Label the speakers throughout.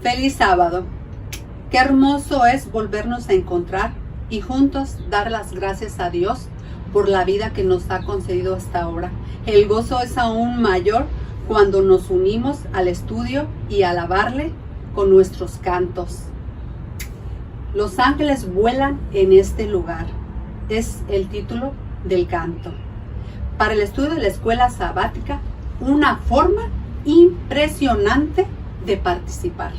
Speaker 1: Feliz sábado. Qué hermoso es volvernos a encontrar y juntos dar las gracias a Dios por la vida que nos ha concedido hasta ahora. El gozo es aún mayor cuando nos unimos al estudio y a alabarle con nuestros cantos. Los ángeles vuelan en este lugar. Es el título del canto. Para el estudio de la escuela sabática, una forma impresionante de participar.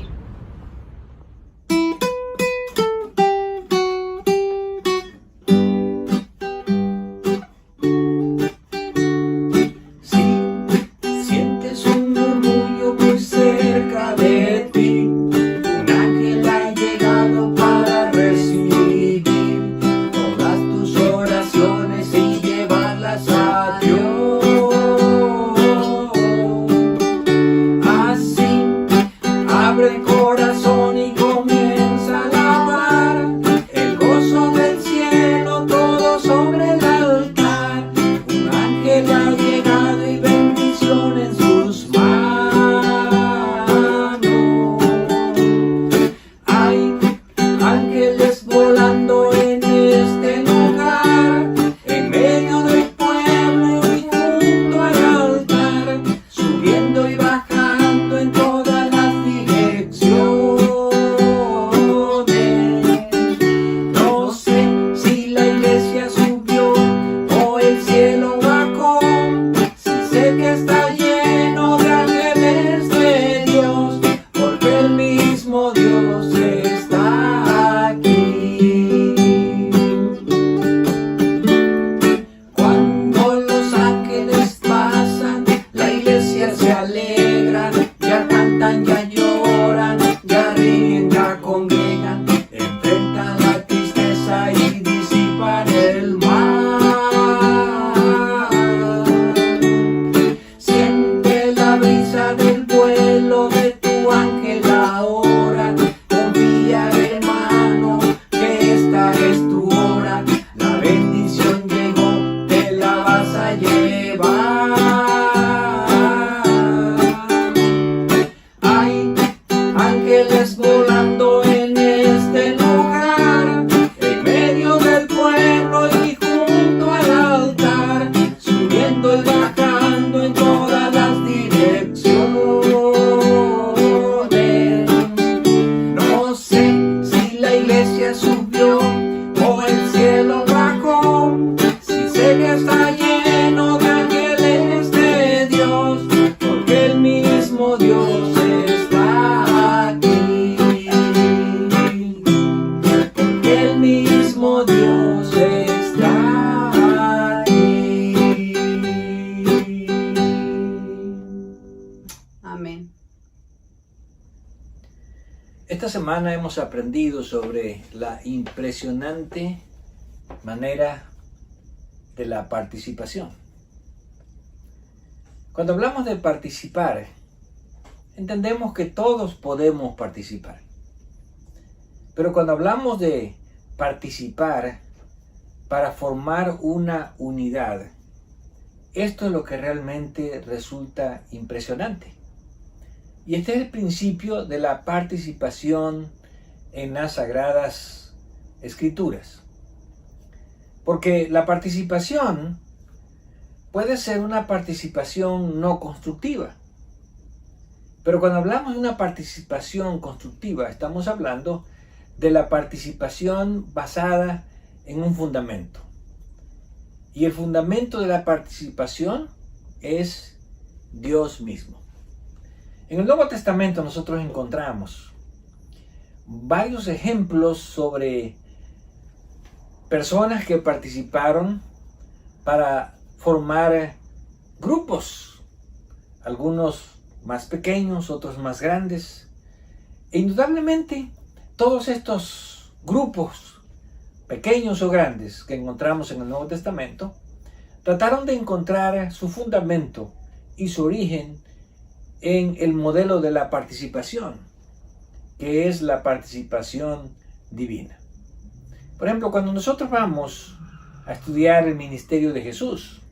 Speaker 2: Esta semana hemos aprendido sobre la impresionante manera de la participación. Cuando hablamos de participar, entendemos que todos podemos participar. Pero cuando hablamos de participar para formar una unidad, esto es lo que realmente resulta impresionante. Y este es el principio de la participación en las Sagradas Escrituras. Porque la participación puede ser una participación no constructiva. Pero cuando hablamos de una participación constructiva, estamos hablando de la participación basada en un fundamento. Y el fundamento de la participación es Dios mismo. En el Nuevo Testamento nosotros encontramos varios ejemplos sobre personas que participaron para formar grupos, algunos más pequeños, otros más grandes. E indudablemente todos estos grupos, pequeños o grandes, que encontramos en el Nuevo Testamento, trataron de encontrar su fundamento y su origen en el modelo de la participación, que es la participación divina. Por ejemplo, cuando nosotros vamos a estudiar el ministerio de Jesús,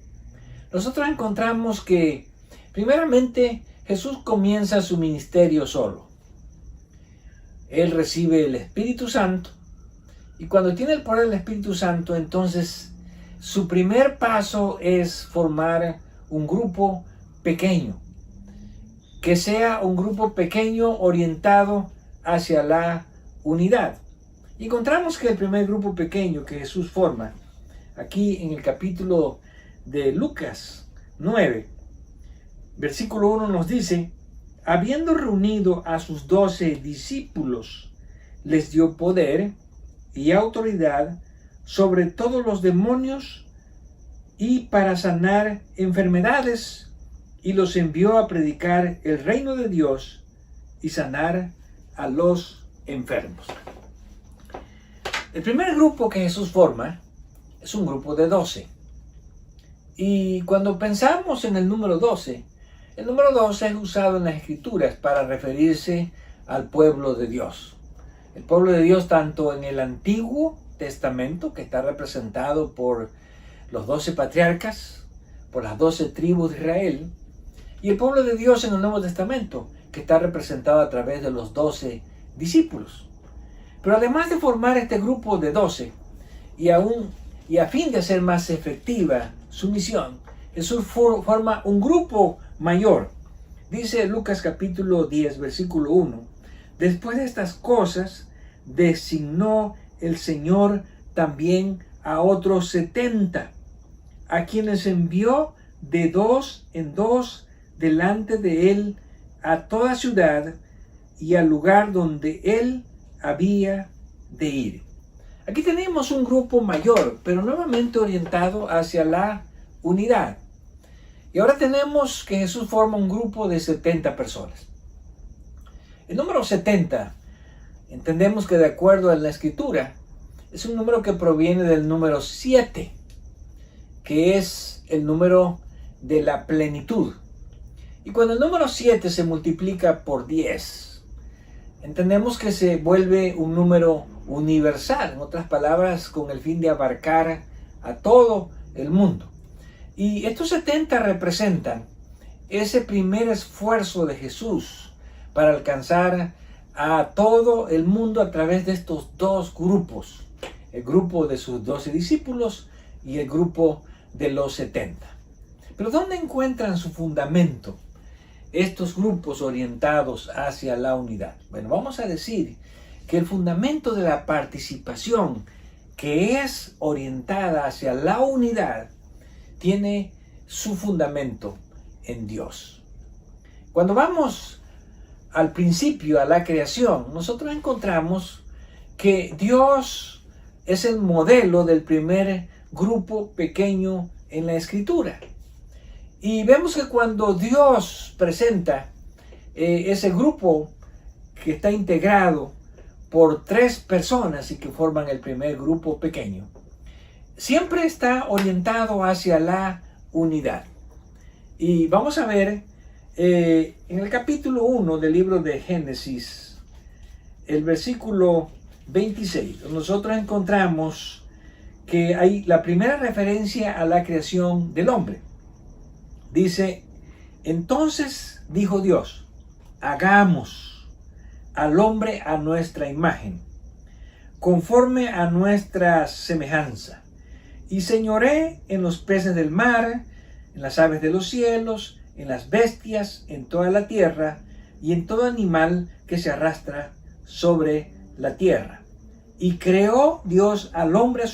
Speaker 2: nosotros encontramos que primeramente Jesús comienza su ministerio solo. él recibe el Espíritu Santo. Y cuando tiene el poder del Espíritu Santo, entonces su primer paso es formar un grupo pequeño. Que sea un grupo pequeño orientado hacia la unidad. Y encontramos que el primer grupo pequeño que Jesús forma, aquí en el capítulo de Lucas 9, versículo 1 nos dice: habiendo reunido a sus 12 discípulos, les dio poder y autoridad sobre todos los demonios y para sanar enfermedades, y los envió a predicar el reino de Dios y sanar a los enfermos. El primer grupo que Jesús forma es un grupo de 12. Y cuando pensamos en el número 12 es usado en las Escrituras para referirse al pueblo de Dios. El pueblo de Dios tanto en el Antiguo Testamento, que está representado por los 12 patriarcas, por las 12 tribus de Israel, y el pueblo de Dios en el Nuevo Testamento, que está representado a través de los 12 discípulos. Pero además de formar este grupo de 12, y a fin de hacer más efectiva su misión, Jesús forma un grupo mayor. Dice Lucas capítulo 10, versículo 1: después de estas cosas, designó el Señor también a otros 70, a quienes envió de 2 en 2 delante de él a toda ciudad y al lugar donde él había de ir. Aquí tenemos un grupo mayor, pero nuevamente orientado hacia la unidad. Y ahora tenemos que Jesús forma un grupo de 70 personas. El número 70, entendemos que de acuerdo a la Escritura, es un número que proviene del número 7, que es el número de la plenitud. Y cuando el número 7 se multiplica por 10, entendemos que se vuelve un número universal, en otras palabras, con el fin de abarcar a todo el mundo. Y estos 70 representan ese primer esfuerzo de Jesús para alcanzar a todo el mundo a través de estos dos grupos, el grupo de sus 12 discípulos y el grupo de los 70. Pero ¿dónde encuentran su fundamento estos grupos orientados hacia la unidad? Bueno, vamos a decir que el fundamento de la participación que es orientada hacia la unidad tiene su fundamento en Dios. Cuando vamos al principio, a la creación, nosotros encontramos que Dios es el modelo del primer grupo pequeño en la Escritura. Y vemos que cuando Dios presenta ese grupo que está integrado por 3 personas y que forman el primer grupo pequeño, siempre está orientado hacia la unidad. Y vamos a ver en el capítulo 1 del libro de Génesis, el versículo 26, nosotros encontramos que hay la primera referencia a la creación del hombre. Dice: entonces dijo Dios, hagamos al hombre a nuestra imagen, conforme a nuestra semejanza, y señoré en los peces del mar, en las aves de los cielos, en las bestias, en toda la tierra, y en todo animal que se arrastra sobre la tierra. Y creó Dios al hombre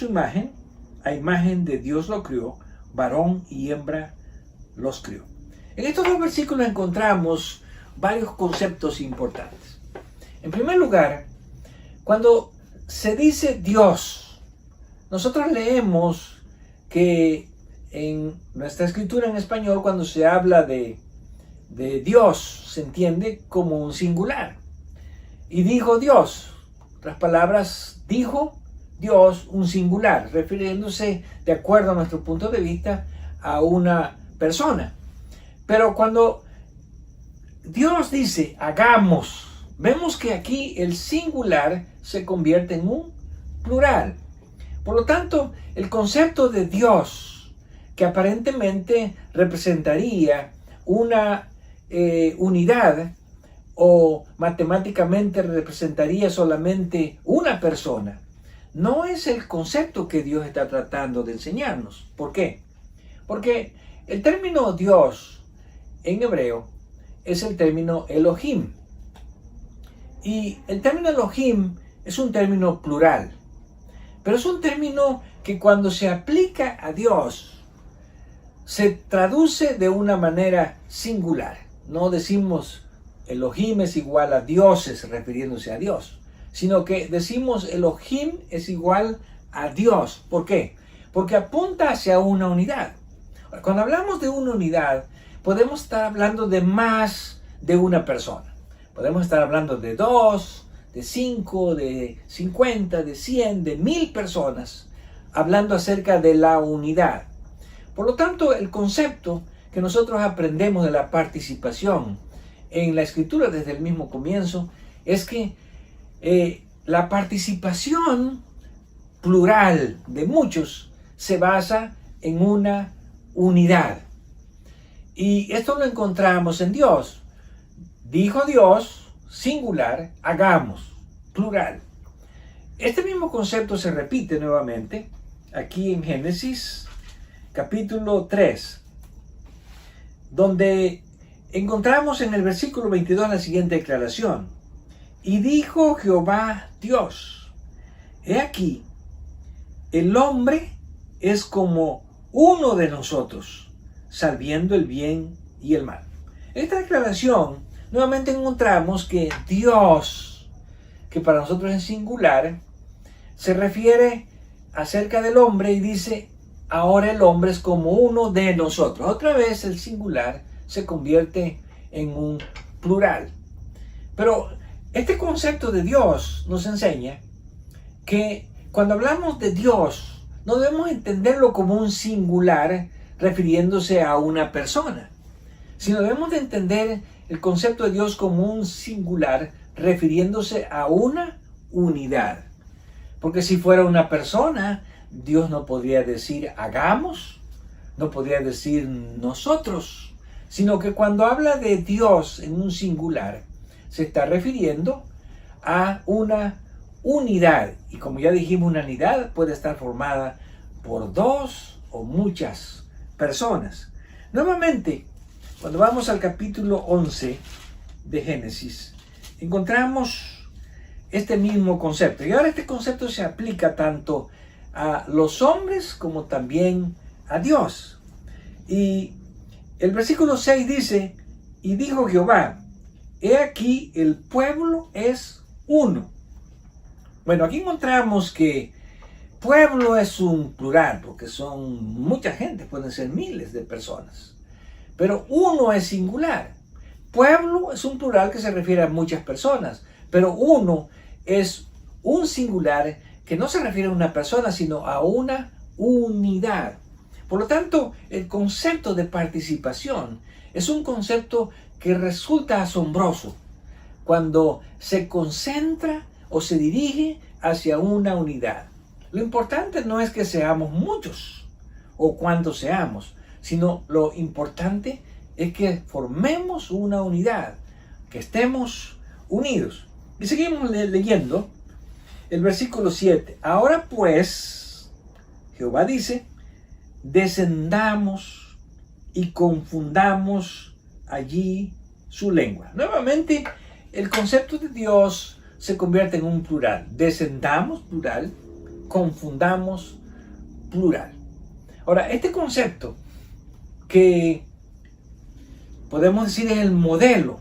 Speaker 2: a imagen de Dios lo crió, varón y hembra los crió. En estos 2 versículos encontramos varios conceptos importantes. En primer lugar, cuando se dice Dios, nosotros leemos que en nuestra escritura en español, cuando se habla de Dios, se entiende como un singular. Y dijo Dios, otras palabras, dijo Dios un singular, refiriéndose, de acuerdo a nuestro punto de vista, a una persona. Pero cuando Dios dice hagamos, vemos que aquí el singular se convierte en un plural. Por lo tanto, el concepto de Dios, que aparentemente representaría una unidad, o matemáticamente representaría solamente una persona. No es el concepto que Dios está tratando de enseñarnos. ¿Por qué? Porque el término Dios en hebreo es el término Elohim. Y el término Elohim es un término plural. Pero es un término que cuando se aplica a Dios, se traduce de una manera singular. No decimos Elohim es igual a dioses refiriéndose a Dios, sino que decimos Elohim es igual a Dios. ¿Por qué? Porque apunta hacia una unidad. Cuando hablamos de una unidad, podemos estar hablando de más de una persona. Podemos estar hablando de 2, de 5, de 50, de 100, de 1000 personas, hablando acerca de la unidad. Por lo tanto, el concepto que nosotros aprendemos de la participación en la Escritura desde el mismo comienzo es que la participación plural de muchos se basa en una unidad. Y esto lo encontramos en Dios. Dijo Dios, singular, hagamos, plural. Este mismo concepto se repite nuevamente aquí en Génesis capítulo 3, donde encontramos en el versículo 22 la siguiente declaración. Y dijo Jehová Dios, he aquí, el hombre es como uno de nosotros, sabiendo el bien y el mal. En esta declaración nuevamente encontramos que Dios, que para nosotros es singular, se refiere acerca del hombre y dice, ahora el hombre es como uno de nosotros. Otra vez el singular se convierte en un plural. Pero este concepto de Dios nos enseña que cuando hablamos de Dios, no debemos entenderlo como un singular refiriéndose a una persona, sino debemos de entender el concepto de Dios como un singular refiriéndose a una unidad. Porque si fuera una persona, Dios no podría decir hagamos, no podría decir nosotros, sino que cuando habla de Dios en un singular, se está refiriendo a una unidad. Y como ya dijimos, una unidad puede estar formada por 2 o muchas personas. Nuevamente, cuando vamos al capítulo 11 de Génesis, encontramos este mismo concepto. Y ahora este concepto se aplica tanto a los hombres como también a Dios. Y el versículo 6 dice, y dijo Jehová, he aquí el pueblo es uno. Bueno, aquí encontramos que pueblo es un plural, porque son mucha gente, pueden ser miles de personas. Pero uno es singular. Pueblo es un plural que se refiere a muchas personas, pero uno es un singular que no se refiere a una persona, sino a una unidad. Por lo tanto, el concepto de participación es un concepto que resulta asombroso cuando se concentra o se dirige hacia una unidad. Lo importante no es que seamos muchos o cuántos seamos, sino lo importante es que formemos una unidad, que estemos unidos. Y seguimos leyendo el versículo 7. Ahora pues, Jehová dice, descendamos y confundamos allí su lengua. Nuevamente, el concepto de Dios se convierte en un plural. Descendamos, plural, confundamos, plural. Ahora, este concepto que podemos decir es el modelo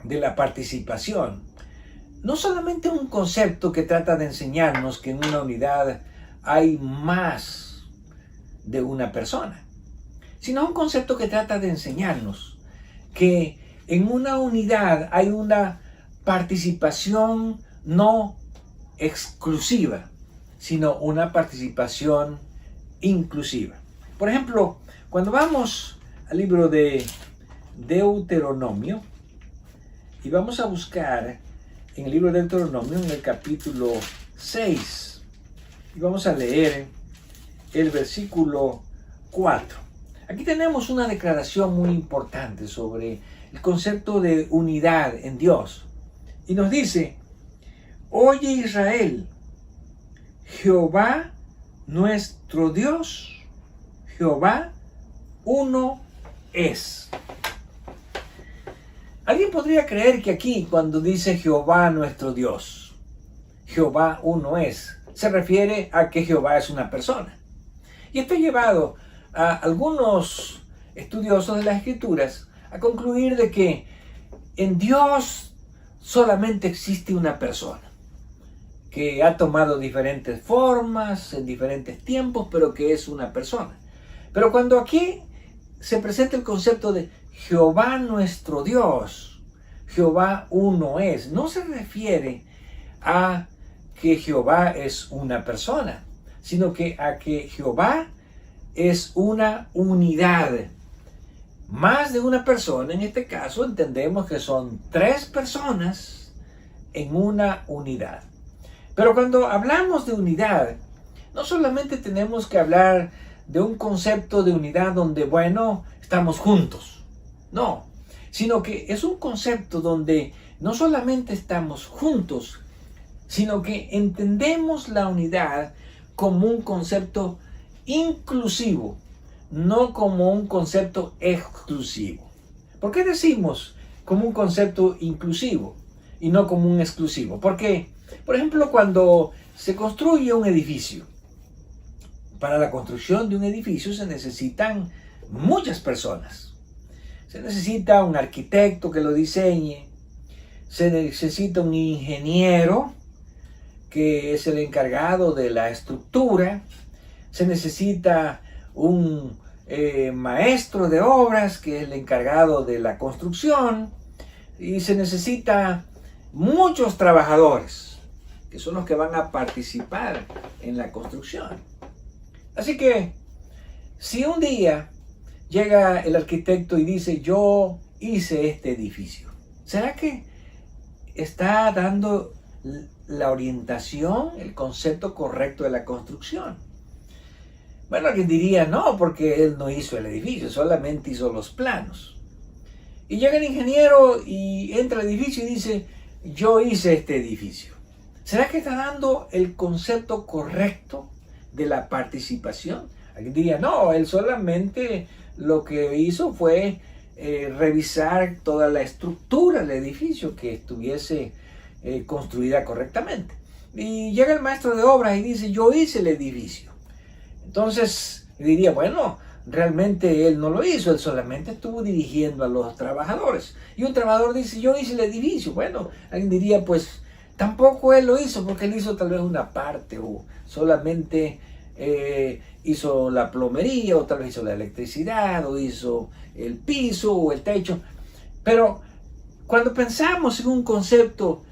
Speaker 2: de la participación, no solamente un concepto que trata de enseñarnos que en una unidad hay más de una persona, sino un concepto que trata de enseñarnos que en una unidad hay una participación no exclusiva, sino una participación inclusiva. Por ejemplo, cuando vamos al libro de Deuteronomio y vamos a buscar en el libro de Deuteronomio, en el capítulo 6, y vamos a leer el versículo 4. Aquí tenemos una declaración muy importante sobre el concepto de unidad en Dios. Y nos dice, oye Israel, Jehová nuestro Dios, Jehová uno es. Alguien podría creer que aquí cuando dice Jehová nuestro Dios, Jehová uno es, se refiere a que Jehová es una persona. Y esto ha llevado a algunos estudiosos de las Escrituras a concluir de que en Dios solamente existe una persona, que ha tomado diferentes formas en diferentes tiempos, pero que es una persona. Pero cuando aquí se presenta el concepto de Jehová nuestro Dios, Jehová uno es, no se refiere a que Jehová es una persona, sino que a que Jehová es una unidad. Más de una persona, en este caso entendemos que son tres personas en una unidad. Pero cuando hablamos de unidad, no solamente tenemos que hablar de un concepto de unidad donde, bueno, estamos juntos. No, sino que es un concepto donde no solamente estamos juntos, sino que entendemos la unidad como un concepto inclusivo, no como un concepto exclusivo. ¿Por qué decimos como un concepto inclusivo y no como un exclusivo? Porque, por ejemplo, cuando se construye un edificio, para la construcción de un edificio se necesitan muchas personas. Se necesita un arquitecto que lo diseñe, se necesita un ingeniero que es el encargado de la estructura, se necesita un maestro de obras que es el encargado de la construcción y se necesita muchos trabajadores que son los que van a participar en la construcción. Así que si un día llega el arquitecto y dice yo hice este edificio, ¿será que está dando la orientación, el concepto correcto de la construcción? Bueno, alguien diría no, porque él no hizo el edificio, solamente hizo los planos. Y llega el ingeniero y entra al edificio y dice yo hice este edificio. ¿Será que está dando el concepto correcto de la participación? Alguien diría no, él solamente lo que hizo fue revisar toda la estructura del edificio, que estuviese construida correctamente. Y llega el maestro de obras y dice yo hice el edificio. Entonces diría, bueno, realmente él no lo hizo, él solamente estuvo dirigiendo a los trabajadores. Y un trabajador dice yo hice el edificio. Bueno, alguien diría pues tampoco él lo hizo, porque él hizo tal vez una parte o solamente hizo la plomería, o tal vez hizo la electricidad, o hizo el piso o el techo. Pero cuando pensamos en un concepto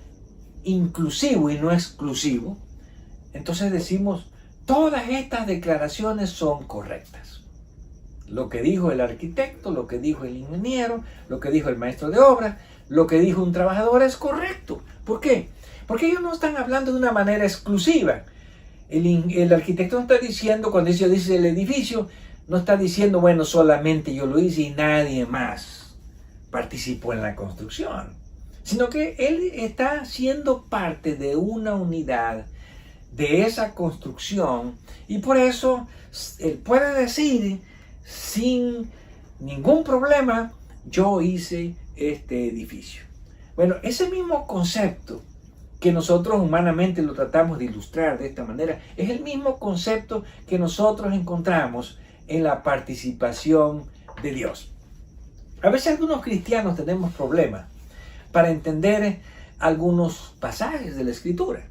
Speaker 2: inclusivo y no exclusivo, entonces decimos todas estas declaraciones son correctas. Lo que dijo el arquitecto, lo que dijo el ingeniero, lo que dijo el maestro de obra, lo que dijo un trabajador es correcto. ¿Por qué? Porque ellos no están hablando de una manera exclusiva. El arquitecto no está diciendo, cuando dice el edificio, no está diciendo, bueno, solamente yo lo hice y nadie más participó en la construcción. Sino que él está siendo parte de una unidad de esa construcción y por eso él puede decir sin ningún problema, yo hice este edificio. Bueno, ese mismo concepto que nosotros humanamente lo tratamos de ilustrar de esta manera, es el mismo concepto que nosotros encontramos en la participación de Dios. A veces algunos cristianos tenemos problemas para entender algunos pasajes de la Escritura,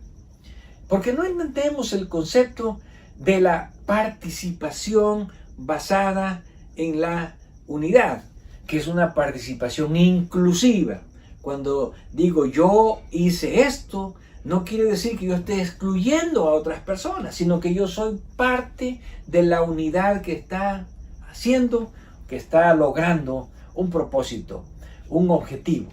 Speaker 2: porque no entendemos el concepto de la participación basada en la unidad, que es una participación inclusiva. Cuando digo yo hice esto, no quiere decir que yo esté excluyendo a otras personas, sino que yo soy parte de la unidad que está haciendo, que está logrando un propósito, un objetivo.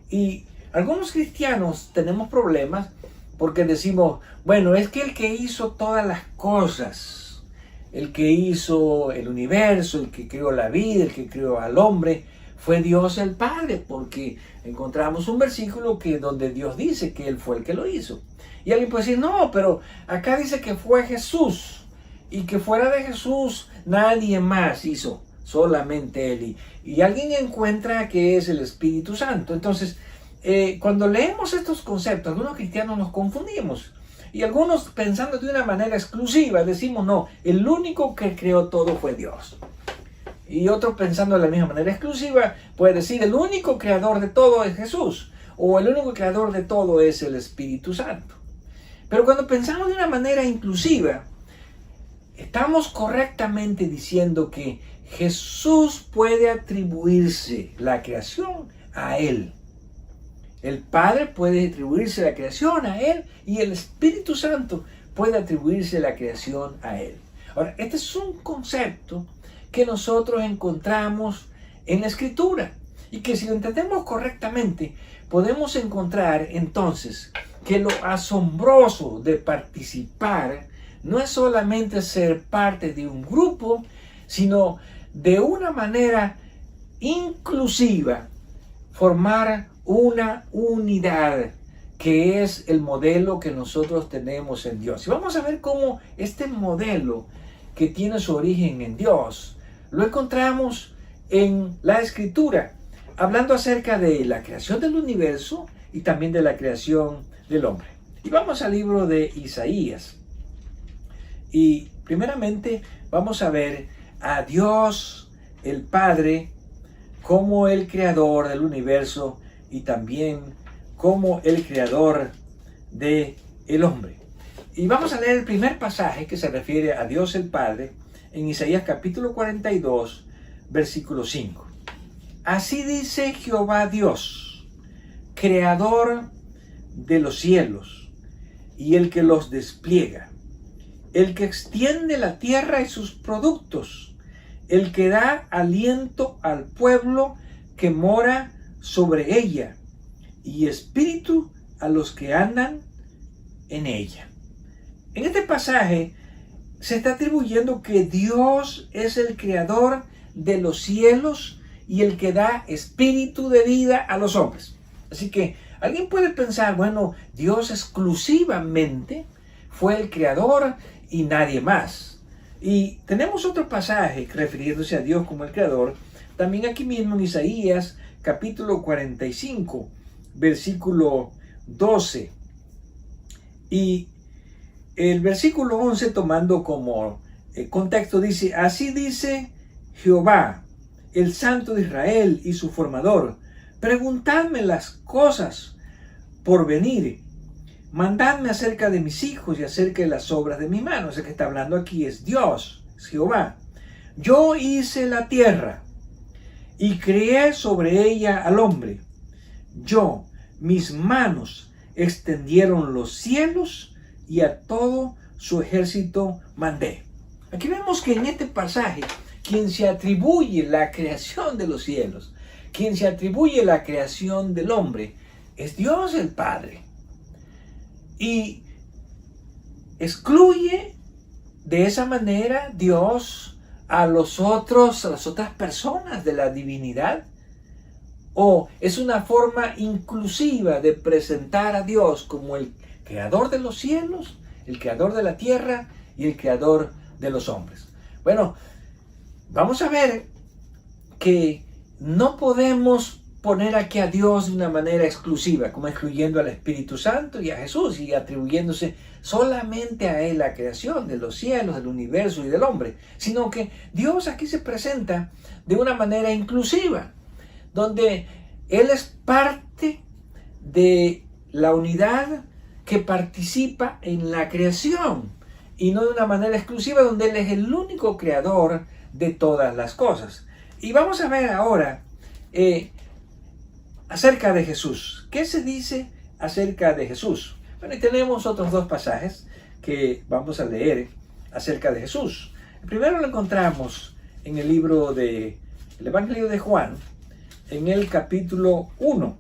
Speaker 2: Y algunos cristianos tenemos problemas porque decimos, bueno, es que el que hizo todas las cosas, el que hizo el universo, el que creó la vida, el que creó al hombre, fue Dios el Padre, porque encontramos un versículo donde Dios dice que Él fue el que lo hizo. Y alguien puede decir, no, pero acá dice que fue Jesús, y que fuera de Jesús nadie más hizo, solamente Él. Y alguien encuentra que es el Espíritu Santo. Entonces, cuando leemos estos conceptos, algunos cristianos nos confundimos. Y algunos, pensando de una manera exclusiva, decimos, no, el único que creó todo fue Dios. Y otros, pensando de la misma manera exclusiva, puede decir, el único creador de todo es Jesús. O el único creador de todo es el Espíritu Santo. Pero cuando pensamos de una manera inclusiva, estamos correctamente diciendo que Jesús puede atribuirse la creación a Él. El Padre puede atribuirse la creación a Él y el Espíritu Santo puede atribuirse la creación a Él. Ahora, este es un concepto que nosotros encontramos en la Escritura y que si lo entendemos correctamente, podemos encontrar entonces que lo asombroso de participar no es solamente ser parte de un grupo, sino de una manera inclusiva formar una unidad, que es el modelo que nosotros tenemos en Dios. Y vamos a ver cómo este modelo que tiene su origen en Dios, lo encontramos en la Escritura, hablando acerca de la creación del universo y también de la creación del hombre. Y vamos al libro de Isaías. Y primeramente vamos a ver a Dios, el Padre, como el creador del universo y también como el creador del hombre. Y vamos a leer el primer pasaje que se refiere a Dios el Padre en Isaías capítulo 42, versículo 5. Así dice Jehová Dios, creador de los cielos y el que los despliega, el que extiende la tierra y sus productos, el que da aliento al pueblo que mora sobre ella, y espíritu a los que andan en ella. En este pasaje se está atribuyendo que Dios es el creador de los cielos y el que da espíritu de vida a los hombres. Así que alguien puede pensar, bueno, Dios exclusivamente fue el creador y nadie más. Y tenemos otro pasaje refiriéndose a Dios como el creador, también aquí mismo en Isaías capítulo 45, versículo 12. Y el versículo 11, tomando como contexto, dice, así dice Jehová, el Santo de Israel y su formador, preguntadme las cosas por venir, mandadme acerca de mis hijos y acerca de las obras de mis manos. El que está hablando aquí es Dios, es Jehová. Yo hice la tierra y crié sobre ella al hombre. Yo, mis manos, extendieron los cielos y a todo su ejército mandé. Aquí vemos que en este pasaje, quien se atribuye la creación de los cielos, quien se atribuye la creación del hombre, es Dios el Padre. Y excluye de esa manera Dios a las otras personas de la divinidad. O es una forma inclusiva de presentar a Dios como el creador de los cielos, el creador de la tierra y el creador de los hombres. Bueno, vamos a ver que no podemos poner aquí a Dios de una manera exclusiva, como excluyendo al Espíritu Santo y a Jesús y atribuyéndose solamente a Él la creación de los cielos, del universo y del hombre, sino que Dios aquí se presenta de una manera inclusiva, donde Él es parte de la unidad que participa en la creación y no de una manera exclusiva donde Él es el único creador de todas las cosas. Y vamos a ver ahora acerca de Jesús. ¿Qué se dice acerca de Jesús? Bueno, y tenemos otros dos pasajes que vamos a leer acerca de Jesús. El primero lo encontramos en el libro del Evangelio de Juan, en el capítulo 1,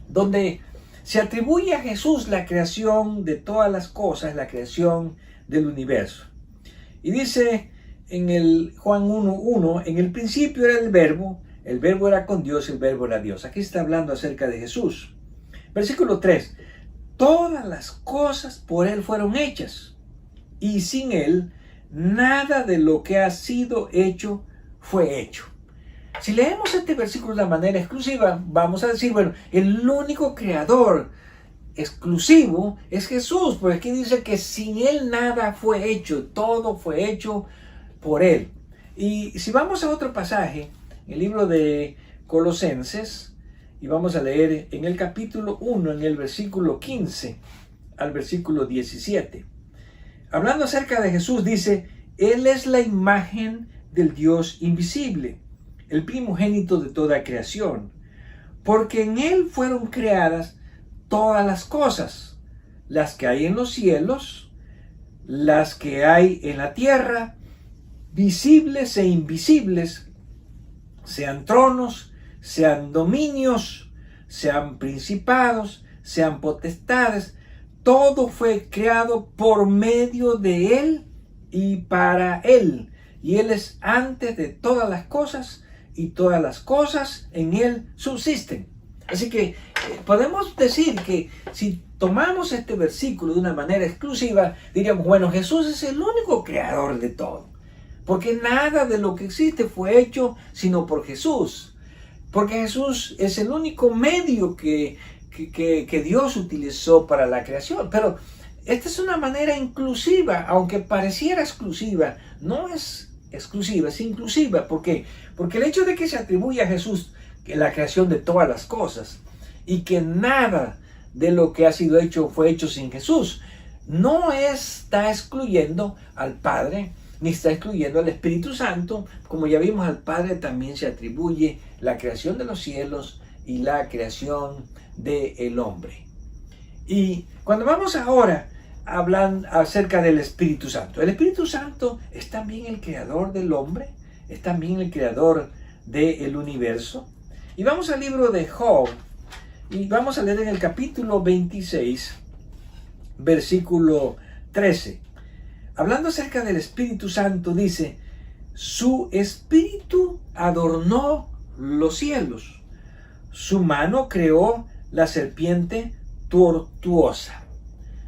Speaker 2: donde se atribuye a Jesús la creación de todas las cosas, la creación del universo. Y dice en el Juan 1:1, en el principio era el El verbo era con Dios, el verbo era Dios. Aquí está hablando acerca de Jesús. Versículo 3. Todas las cosas por Él fueron hechas, y sin Él nada de lo que ha sido hecho fue hecho. Si leemos este versículo de manera exclusiva, vamos a decir, bueno, el único creador exclusivo es Jesús, porque aquí dice que sin Él nada fue hecho, todo fue hecho por Él. Y si vamos a otro pasaje, el libro de Colosenses, y vamos a leer en el capítulo 1, en el versículo 15 al versículo 17. Hablando acerca de Jesús, dice, Él es la imagen del Dios invisible, el primogénito de toda creación, porque en Él fueron creadas todas las cosas, las que hay en los cielos, las que hay en la tierra, visibles e invisibles, sean tronos, sean dominios, sean principados, sean potestades. Todo fue creado por medio de Él y para Él. Y Él es antes de todas las cosas, y todas las cosas en Él subsisten. Así que podemos decir que si tomamos este versículo de una manera exclusiva, diríamos, bueno, Jesús es el único creador de todo. Porque nada de lo que existe fue hecho sino por Jesús. Porque Jesús es el único medio que Dios utilizó para la creación. Pero esta es una manera inclusiva, aunque pareciera exclusiva, no es exclusiva, es inclusiva. ¿Por qué? Porque el hecho de que se atribuye a Jesús la creación de todas las cosas y que nada de lo que ha sido hecho fue hecho sin Jesús, no está excluyendo al Padre, ni está excluyendo al Espíritu Santo. Como ya vimos, al Padre también se atribuye la creación de los cielos y la creación del hombre. Y cuando vamos ahora a hablar acerca del Espíritu Santo, el Espíritu Santo es también el creador del hombre, es también el creador del universo. Y vamos al libro de Job, y vamos a leer en el capítulo 26, versículo 13. Hablando acerca del Espíritu Santo, dice, su espíritu adornó los cielos, su mano creó la serpiente tortuosa.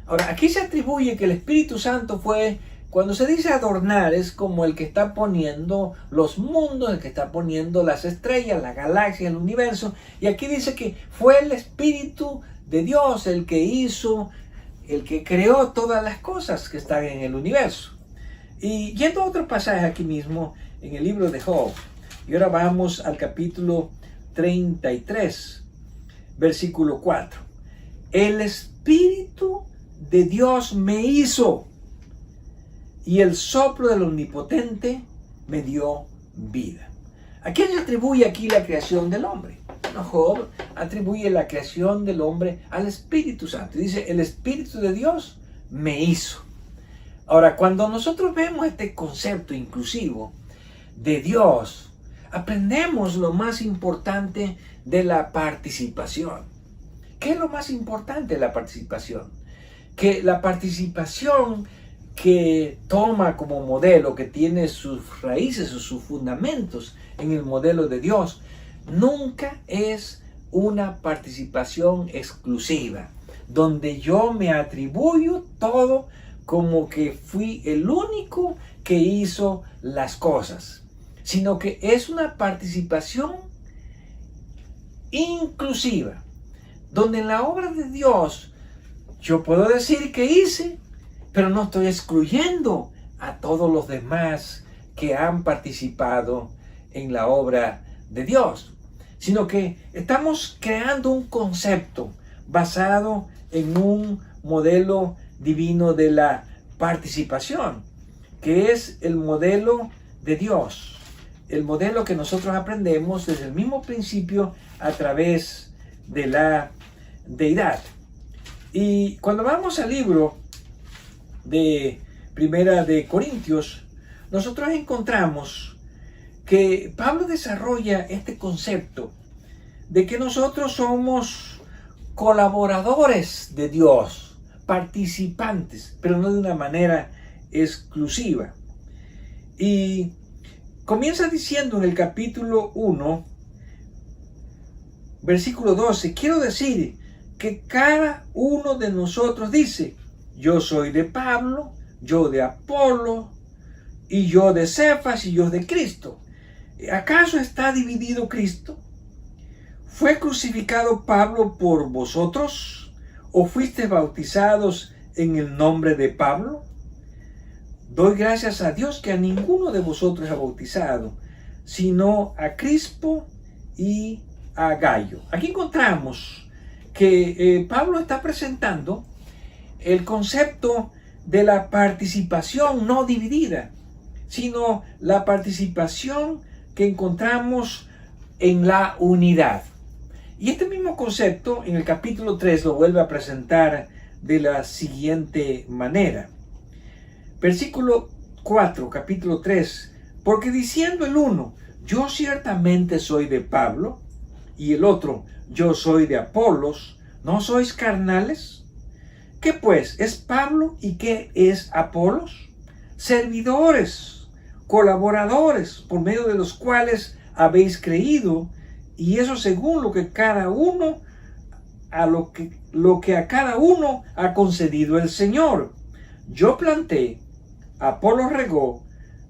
Speaker 2: Ahora, aquí se atribuye que el Espíritu Santo fue, cuando se dice adornar, es como el que está poniendo los mundos, el que está poniendo las estrellas, la galaxia, el universo. Y aquí dice que fue el Espíritu de Dios el que hizo, el que creó todas las cosas que están en el universo. Y yendo a otro pasaje aquí mismo, en el libro de Job, y ahora vamos al capítulo 33, versículo 4. El Espíritu de Dios me hizo, y el soplo del Omnipotente me dio vida. ¿A quién se atribuye aquí la creación del hombre? Bueno, Job atribuye la creación del hombre al Espíritu Santo. Dice, el Espíritu de Dios me hizo. Ahora, cuando nosotros vemos este concepto inclusivo de Dios, aprendemos lo más importante de la participación. ¿Qué es lo más importante de la participación? Que la participación que toma como modelo, que tiene sus raíces o sus fundamentos en el modelo de Dios, nunca es una participación exclusiva, donde yo me atribuyo todo como que fui el único que hizo las cosas, sino que es una participación inclusiva, donde en la obra de Dios yo puedo decir que hice, pero no estoy excluyendo a todos los demás que han participado en la obra de Dios, sino que estamos creando un concepto basado en un modelo divino de la participación, que es el modelo de Dios, el modelo que nosotros aprendemos desde el mismo principio a través de la deidad. Y cuando vamos al libro de Primera de Corintios, nosotros encontramos que Pablo desarrolla este concepto de que nosotros somos colaboradores de Dios, participantes, pero no de una manera exclusiva. Y comienza diciendo en el capítulo 1, versículo 12, quiero decir que cada uno de nosotros dice, yo soy de Pablo, yo de Apolo, y yo de Cefas, y yo de Cristo. ¿Acaso está dividido Cristo? ¿Fue crucificado Pablo por vosotros? ¿O fuisteis bautizados en el nombre de Pablo? Doy gracias a Dios que a ninguno de vosotros ha bautizado, sino a Crispo y a Gayo. Aquí encontramos que Pablo está presentando el concepto de la participación no dividida, sino la participación que encontramos en la unidad. Y este mismo concepto en el capítulo 3 lo vuelve a presentar de la siguiente manera. Versículo 4, capítulo 3. Porque diciendo el uno, yo ciertamente soy de Pablo, y el otro, yo soy de Apolos, ¿no sois carnales? ¿Qué pues es Pablo y qué es Apolos? Servidores, colaboradores, por medio de los cuales habéis creído, y eso según lo que cada uno, lo que a cada uno ha concedido el Señor. Yo planté, Apolo regó,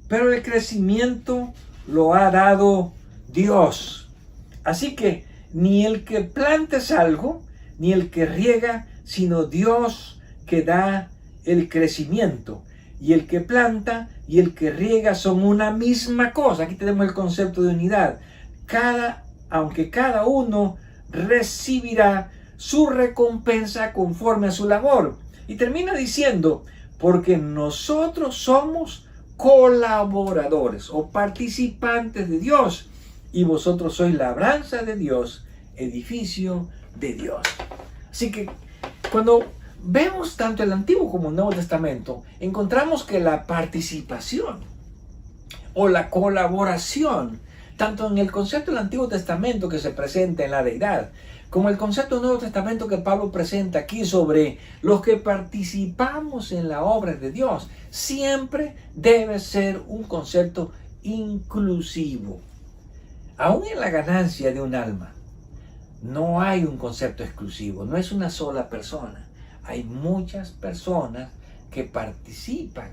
Speaker 2: pero el crecimiento lo ha dado Dios. Así que ni el que planta es algo, ni el que riega, sino Dios que da el crecimiento. Y el que planta y el que riega son una misma cosa. Aquí tenemos el concepto de unidad. Aunque cada uno recibirá su recompensa conforme a su labor. Y termina diciendo, porque nosotros somos colaboradores o participantes de Dios, y vosotros sois labranza de Dios, edificio de Dios. Así que cuando vemos tanto el Antiguo como el Nuevo Testamento, encontramos que la participación o la colaboración, tanto en el concepto del Antiguo Testamento que se presenta en la deidad, como el concepto del Nuevo Testamento que Pablo presenta aquí sobre los que participamos en la obra de Dios, siempre debe ser un concepto inclusivo. Aún en la ganancia de un alma, no hay un concepto exclusivo, no es una sola persona. Hay muchas personas que participan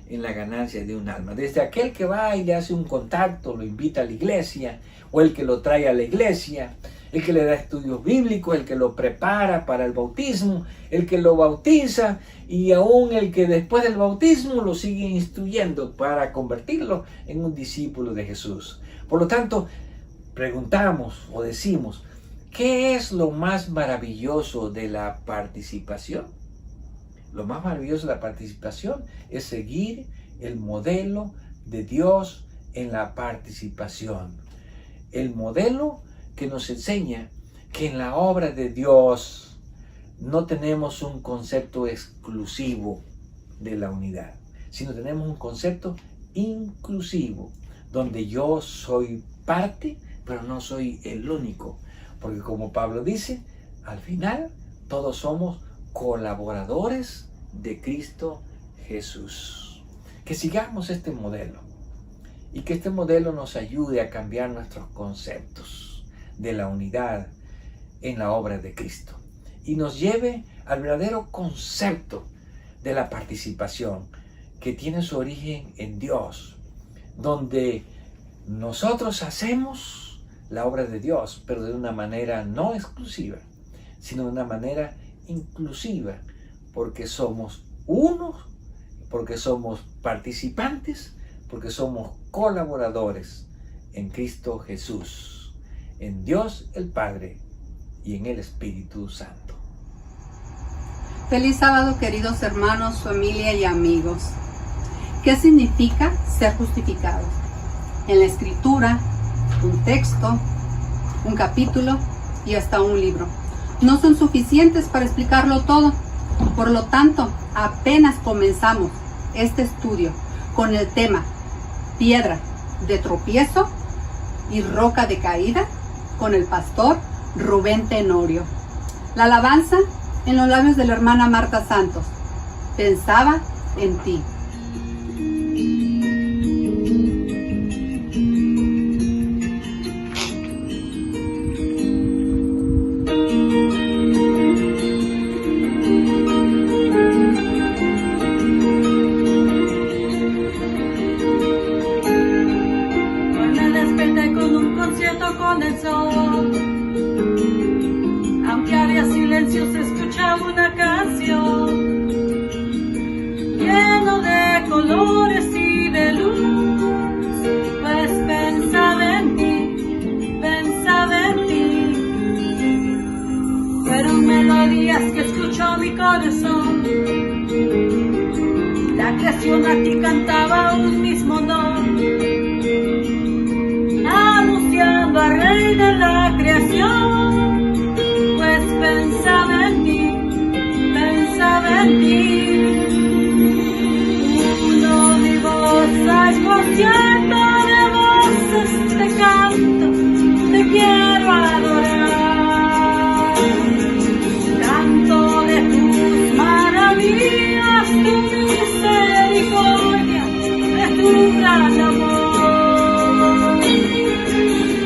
Speaker 2: en la ganancia de un alma. Desde aquel que va y le hace un contacto, lo invita a la iglesia, o el que lo trae a la iglesia, el que le da estudios bíblicos, el que lo prepara para el bautismo, el que lo bautiza, y aún el que después del bautismo lo sigue instruyendo para convertirlo en un discípulo de Jesús. Por lo tanto, preguntamos o decimos, ¿qué es lo más maravilloso de la participación? Lo más maravilloso de la participación es seguir el modelo de Dios en la participación. El modelo que nos enseña que en la obra de Dios no tenemos un concepto exclusivo de la unidad, sino tenemos un concepto inclusivo, donde yo soy parte, pero no soy el único. Porque como Pablo dice, al final todos somos colaboradores de Cristo Jesús. Que sigamos este modelo y que este modelo nos ayude a cambiar nuestros conceptos de la unidad en la obra de Cristo y nos lleve al verdadero concepto de la participación que tiene su origen en Dios, donde nosotros hacemos la obra de Dios, pero de una manera no exclusiva, sino de una manera inclusiva, porque somos unos, porque somos participantes, porque somos colaboradores en Cristo Jesús, en Dios el Padre y en el Espíritu Santo.
Speaker 1: Feliz sábado, queridos hermanos, familia y amigos. ¿Qué significa ser justificados? En la Escritura, un texto, un capítulo y hasta un libro no son suficientes para explicarlo todo. Por lo tanto, apenas comenzamos este estudio con el tema piedra de tropiezo y roca de caída con el pastor Rubén Tenorio. La alabanza en los labios de la hermana Marta Santos. Pensaba en ti.
Speaker 3: como una canción, lleno de colores y de luz, pues pensaba en ti, fueron melodías que escuchó mi corazón, la creación aquí cantaba un mismo don, anunciando al Rey de la creación, pues pensaba en ti, uno mi voz al concierto de voces te canto, te quiero adorar, canto de tus maravillas, tu misericordia, de tu gran amor.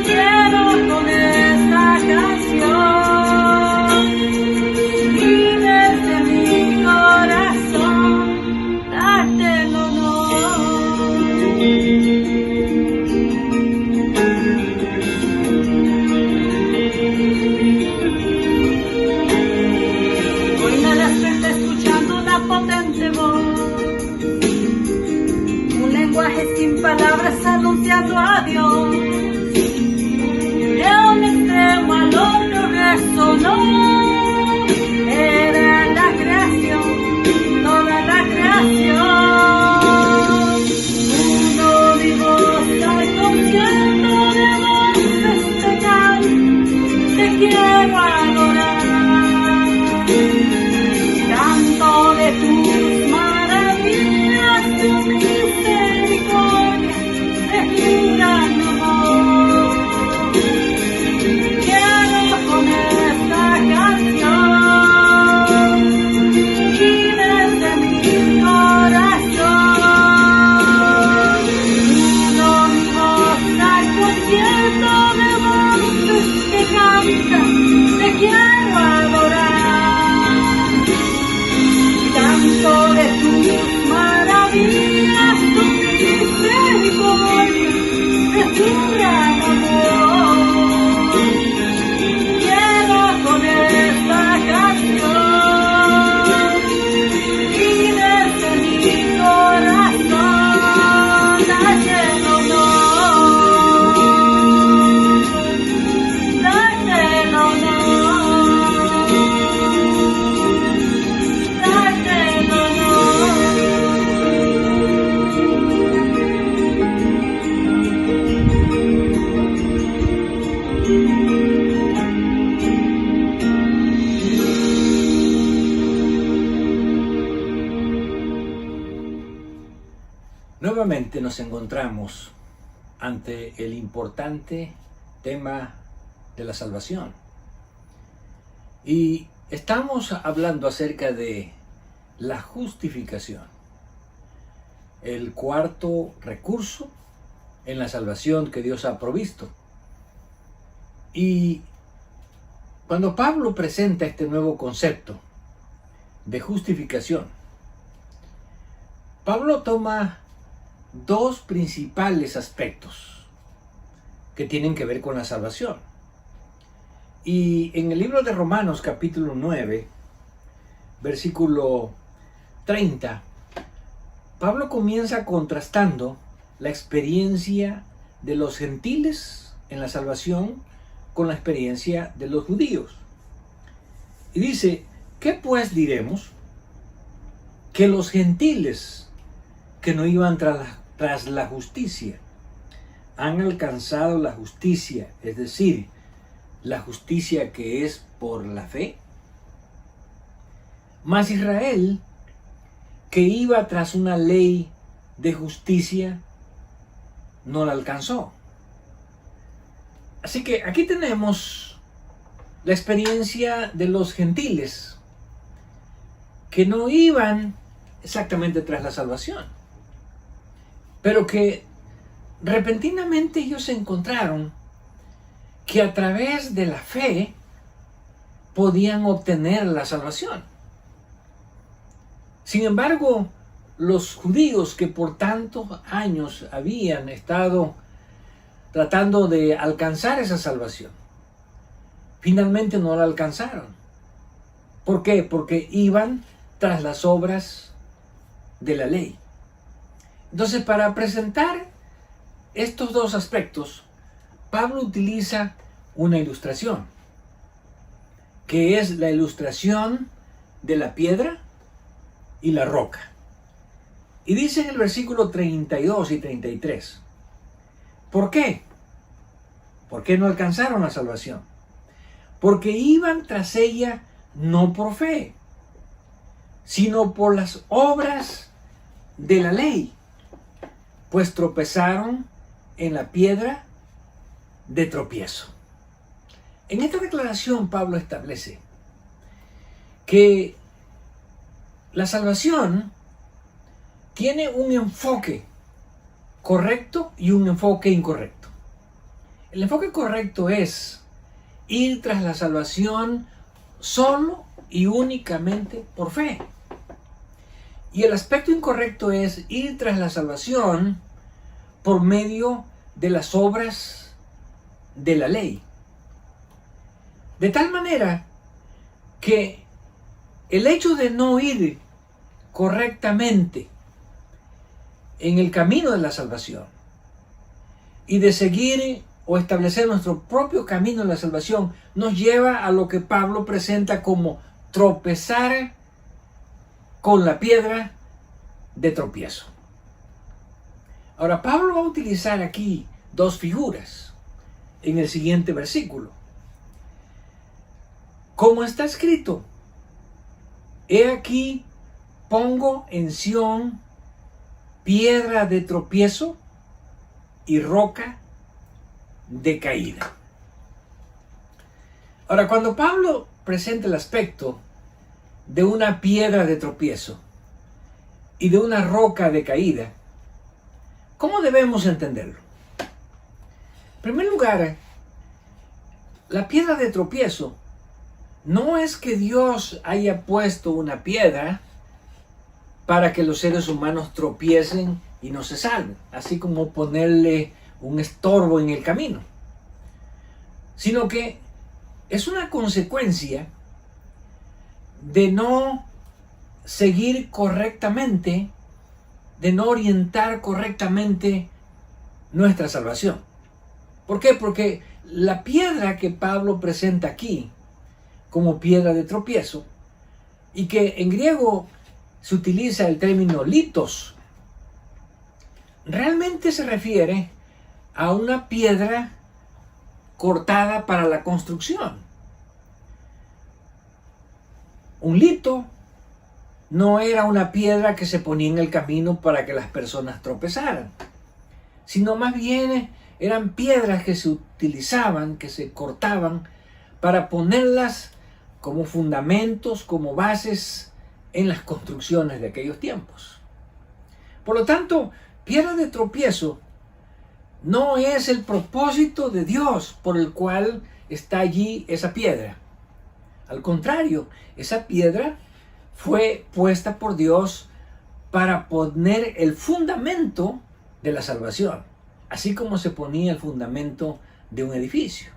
Speaker 3: Quiero con esta canción y desde mi corazón darte el honor. Hoy me desperté escuchando una potente voz, un lenguaje sin palabras anunciando a Dios. De un extremo al otro resonó, era la creación, toda la creación. Uno mi voz al concierto de voces te canto, te quiero adorar, canto de tus maravillas, tu misericordia, de tu gran amor. Quiero con esta canción y desde mi corazón uno mi voz al concierto de voces que cantan, te quiero adorar, canto de tus maravillas, tu misericordia, de tu gran amor. Quiero con esta canción y desde mi corazón darte el honor, darte el honor, darte el honor.
Speaker 2: Nuevamente nos encontramos ante el importante tema de la salvación. Y estamos hablando acerca de la justificación, el cuarto recurso en la salvación que Dios ha provisto. Y cuando Pablo presenta este nuevo concepto de justificación, Pablo toma dos principales aspectos que tienen que ver con la salvación. Y en el libro de Romanos capítulo 9, versículo 30, Pablo comienza contrastando la experiencia de los gentiles en la salvación con la experiencia de los judíos. Y dice, ¿qué pues diremos? Que los gentiles que no iban tras la justicia han alcanzado la justicia, es decir, la justicia que es por la fe. Mas Israel, que iba tras una ley de justicia, no la alcanzó. Así que aquí tenemos la experiencia de los gentiles que no iban exactamente tras la salvación, pero que repentinamente ellos encontraron que a través de la fe podían obtener la salvación. Sin embargo, los judíos que por tantos años habían estado tratando de alcanzar esa salvación, finalmente no la alcanzaron. ¿Por qué? Porque iban tras las obras de la ley. Entonces, para presentar estos dos aspectos, Pablo utiliza una ilustración, que es la ilustración de la piedra y la roca. Y dice en el versículo 32 y 33, ¿por qué? ¿Por qué no alcanzaron la salvación? Porque iban tras ella no por fe, sino por las obras de la ley, pues tropezaron en la piedra de tropiezo. En esta declaración Pablo establece que la salvación tiene un enfoque correcto y un enfoque incorrecto. El enfoque correcto es ir tras la salvación solo y únicamente por fe. Y el aspecto incorrecto es ir tras la salvación por medio de las obras de la ley. De tal manera que el hecho de no ir correctamente en el camino de la salvación y de seguir o establecer nuestro propio camino en la salvación nos lleva a lo que Pablo presenta como tropezar con la piedra de tropiezo. Ahora, Pablo va a utilizar aquí dos figuras en el siguiente versículo. Como está escrito, he aquí pongo en Sión piedra de tropiezo y roca de caída. Ahora, cuando Pablo presenta el aspecto de una piedra de tropiezo y de una roca de caída, ¿cómo debemos entenderlo? En primer lugar, la piedra de tropiezo no es que Dios haya puesto una piedra para que los seres humanos tropiecen y no se salven, así como ponerle un estorbo en el camino, sino que es una consecuencia de no seguir correctamente, de no orientar correctamente nuestra salvación. ¿Por qué? Porque la piedra que Pablo presenta aquí como piedra de tropiezo, y que en griego se utiliza el término litos, realmente se refiere a una piedra cortada para la construcción. Un lito no era una piedra que se ponía en el camino para que las personas tropezaran, sino más bien eran piedras que se utilizaban, que se cortaban para ponerlas como fundamentos, como bases en las construcciones de aquellos tiempos. Por lo tanto, piedra de tropiezo no es el propósito de Dios por el cual está allí esa piedra. Al contrario, esa piedra fue puesta por Dios para poner el fundamento de la salvación, así como se ponía el fundamento de un edificio.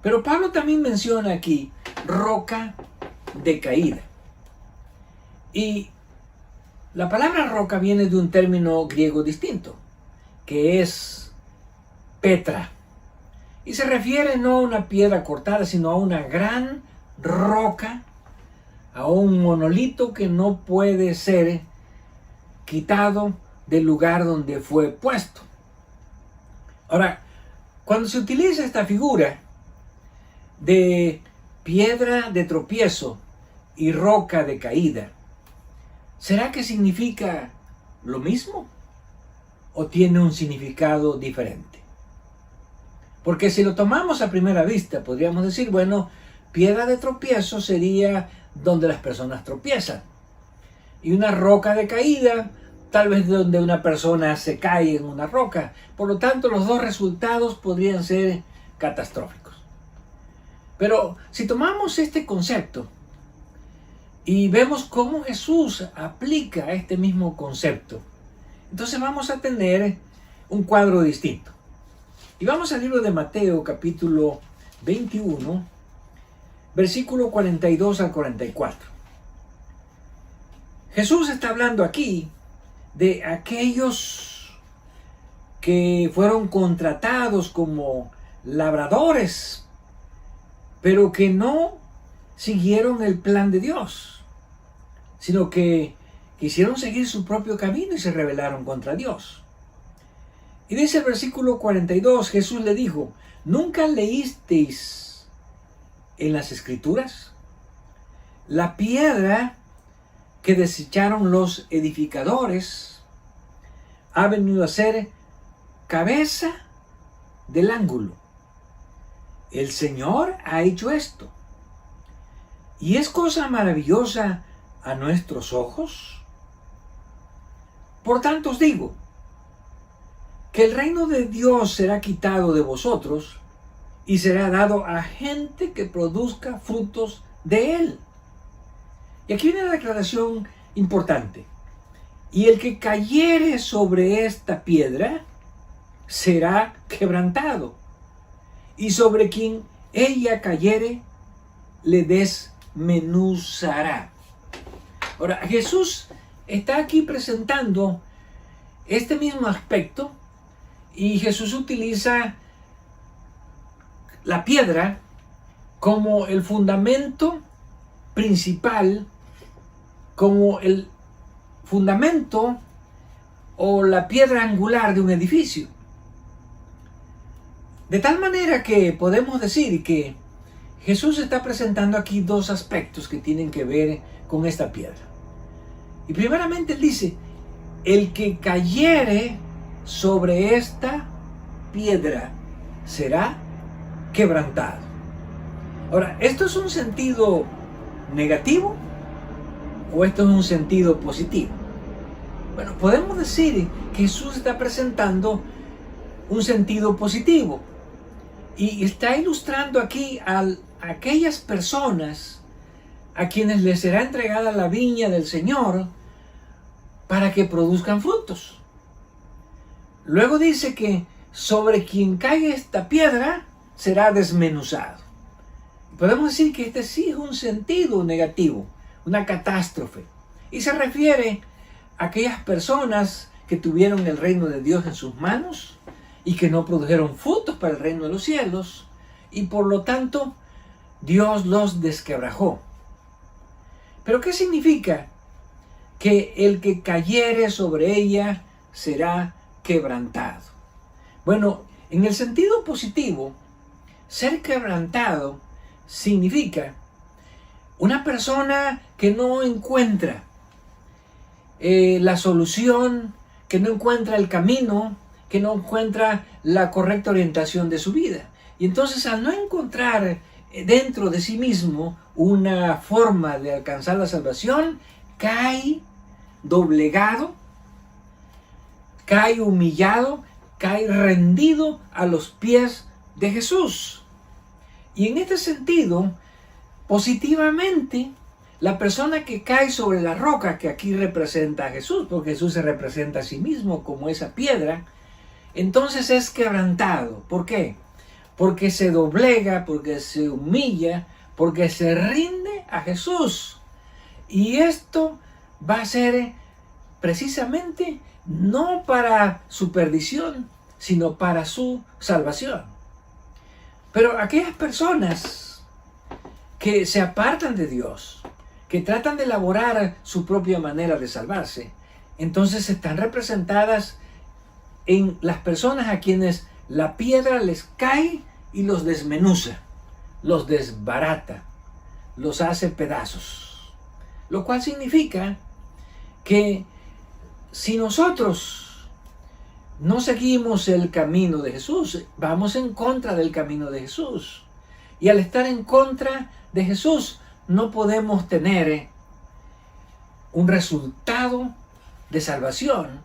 Speaker 2: Pero Pablo también menciona aquí roca de caída. Y la palabra roca viene de un término griego distinto, que es petra. Y se refiere no a una piedra cortada, sino a una gran roca, a un monolito que no puede ser quitado del lugar donde fue puesto. Ahora, cuando se utiliza esta figura de piedra de tropiezo y roca de caída, ¿será que significa lo mismo o tiene un significado diferente? Porque si lo tomamos a primera vista, podríamos decir, bueno, piedra de tropiezo sería donde las personas tropiezan, y una roca de caída tal vez donde una persona se cae en una roca. Por lo tanto, los dos resultados podrían ser catastróficos. Pero si tomamos este concepto y vemos cómo Jesús aplica este mismo concepto, entonces vamos a tener un cuadro distinto. Y vamos al libro de Mateo, capítulo 21, versículo 42 al 44. Jesús está hablando aquí de aquellos que fueron contratados como labradores, pero que no siguieron el plan de Dios, sino que quisieron seguir su propio camino y se rebelaron contra Dios. Y dice el versículo 42, Jesús le dijo: ¿nunca leísteis en las Escrituras? La piedra que desecharon los edificadores ha venido a ser cabeza del ángulo. El Señor ha hecho esto. ¿Y es cosa maravillosa a nuestros ojos? Por tanto os digo, que el reino de Dios será quitado de vosotros y será dado a gente que produzca frutos de él. Y aquí viene la declaración importante. Y el que cayere sobre esta piedra será quebrantado, y sobre quien ella cayere le desmenuzará. Ahora, Jesús está aquí presentando este mismo aspecto, y Jesús utiliza la piedra como el fundamento principal, como el fundamento o la piedra angular de un edificio. De tal manera que podemos decir que Jesús está presentando aquí dos aspectos que tienen que ver con esta piedra. Y primeramente él dice: el que cayere sobre esta piedra será quebrantado. Ahora, ¿esto es un sentido negativo o esto es un sentido positivo? Bueno, podemos decir que Jesús está presentando un sentido positivo y está ilustrando aquí a aquellas personas a quienes les será entregada la viña del Señor para que produzcan frutos. Luego dice que sobre quien caiga esta piedra será desmenuzado. Podemos decir que este sí es un sentido negativo, una catástrofe, y se refiere a aquellas personas que tuvieron el reino de Dios en sus manos y que no produjeron frutos para el reino de los cielos, y por lo tanto Dios los desquebrajó. ¿Pero qué significa que el que cayere sobre ella será quebrantado? Bueno, en el sentido positivo, ser quebrantado significa una persona que no encuentra la solución, que no encuentra el camino, que no encuentra la correcta orientación de su vida. Y entonces, al no encontrar dentro de sí mismo una forma de alcanzar la salvación, cae doblegado, cae humillado, cae rendido a los pies de Jesús. Y en este sentido, positivamente, la persona que cae sobre la roca, que aquí representa a Jesús, porque Jesús se representa a sí mismo como esa piedra, entonces es quebrantado. ¿Por qué? Porque se doblega, porque se humilla, porque se rinde a Jesús. Y esto va a ser precisamente no para su perdición, sino para su salvación. Pero aquellas personas que se apartan de Dios, que tratan de elaborar su propia manera de salvarse, entonces están representadas en las personas a quienes la piedra les cae y los desmenuza, los desbarata, los hace pedazos. Lo cual significa que si nosotros no seguimos el camino de Jesús, vamos en contra del camino de Jesús. Y al estar en contra de Jesús, no podemos tener un resultado de salvación,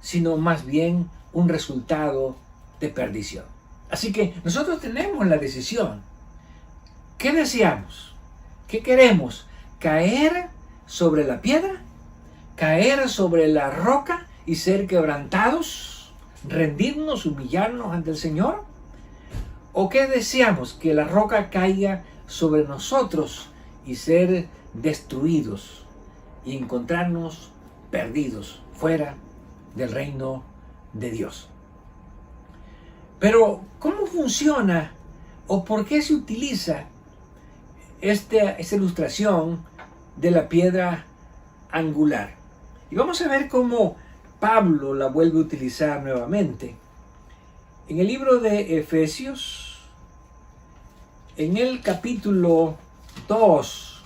Speaker 2: sino más bien un resultado de perdición. Así que nosotros tenemos la decisión. ¿Qué deseamos? ¿Qué queremos? ¿Caer sobre la piedra? ¿Caer sobre la roca y ser quebrantados? ¿Rendirnos, humillarnos ante el Señor? ¿O qué deseamos? ¿Que la roca caiga sobre nosotros y ser destruidos y encontrarnos perdidos fuera del reino de Dios. Pero, ¿cómo funciona o por qué se utiliza esta ilustración de la piedra angular? Y vamos a ver cómo Pablo la vuelve a utilizar nuevamente. En el libro de Efesios, en el capítulo 2,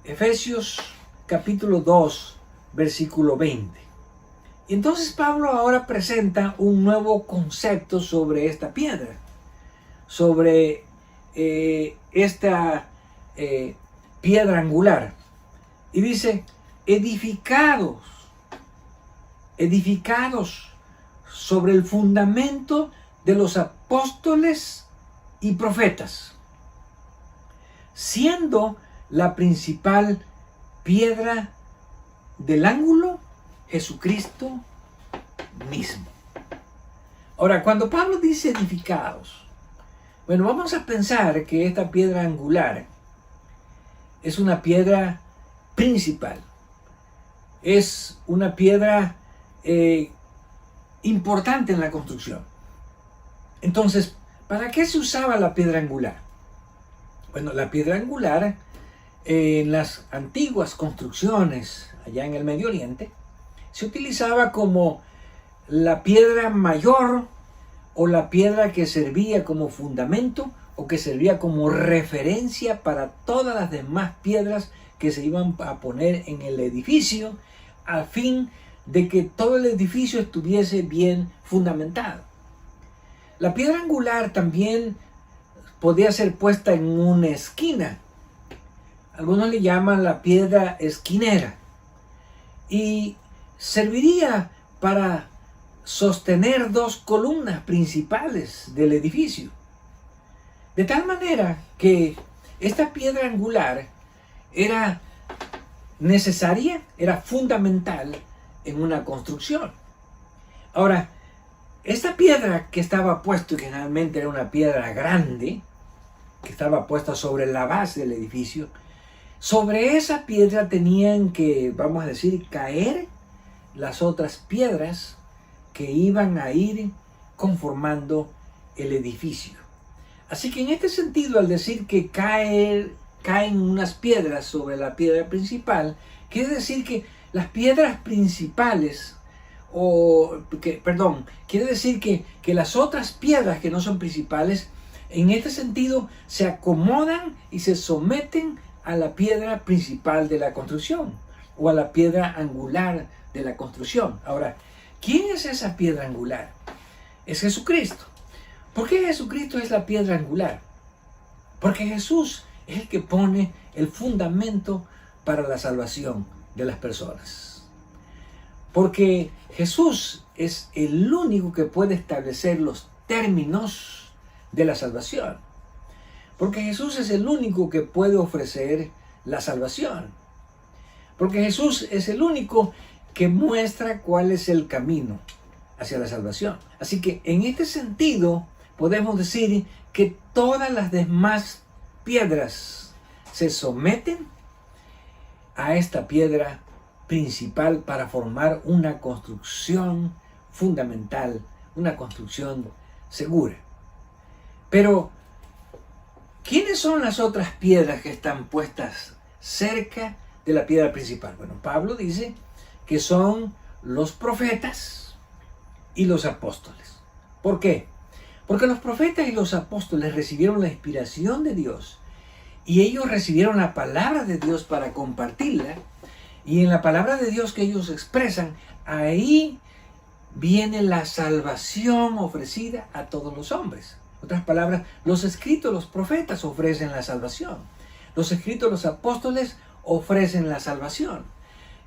Speaker 2: Efesios capítulo 2, versículo 20. Y entonces Pablo ahora presenta un nuevo concepto sobre esta piedra, sobre esta piedra angular. Y dice, edificados sobre el fundamento de los apóstoles y profetas, siendo la principal piedra del ángulo Jesucristo mismo. Ahora, cuando Pablo dice edificados, bueno, vamos a pensar que esta piedra angular es una piedra principal. Es una piedra importante en la construcción. Entonces, ¿para qué se usaba la piedra angular? Bueno, la piedra angular en las antiguas construcciones allá en el Medio Oriente se utilizaba como la piedra mayor o la piedra que servía como fundamento o que servía como referencia para todas las demás piedras que se iban a poner en el edificio a fin de que todo el edificio estuviese bien fundamentado. La piedra angular también podía ser puesta en una esquina. Algunos le llaman la piedra esquinera y serviría para sostener dos columnas principales del edificio. De tal manera que esta piedra angular era necesaria, era fundamental en una construcción. Ahora, esta piedra que estaba puesta, que generalmente era una piedra grande, que estaba puesta sobre la base del edificio, sobre esa piedra tenían que, vamos a decir, caer las otras piedras que iban a ir conformando el edificio. Así que en este sentido, al decir que caen unas piedras sobre la piedra principal, quiere decir que las piedras principales, quiere decir que las otras piedras que no son principales, en este sentido, se acomodan y se someten a la piedra principal de la construcción o a la piedra angular de la construcción. Ahora, ¿quién es esa piedra angular? Es Jesucristo. ¿Por qué Jesucristo es la piedra angular? Porque Jesús es el que pone el fundamento para la salvación de las personas. Porque Jesús es el único que puede establecer los términos de la salvación. Porque Jesús es el único que puede ofrecer la salvación. Porque Jesús es el único que muestra cuál es el camino hacia la salvación. Así que en este sentido podemos decir que todas las demás piedras se someten a esta piedra principal para formar una construcción fundamental, una construcción segura. Pero, ¿quiénes son las otras piedras que están puestas cerca de la piedra principal? Bueno, Pablo dice que son los profetas y los apóstoles. ¿Por qué? Porque los profetas y los apóstoles recibieron la inspiración de Dios y ellos recibieron la palabra de Dios para compartirla, y en la palabra de Dios que ellos expresan, ahí viene la salvación ofrecida a todos los hombres. En otras palabras, los escritos, los profetas ofrecen la salvación. Los escritos, los apóstoles ofrecen la salvación.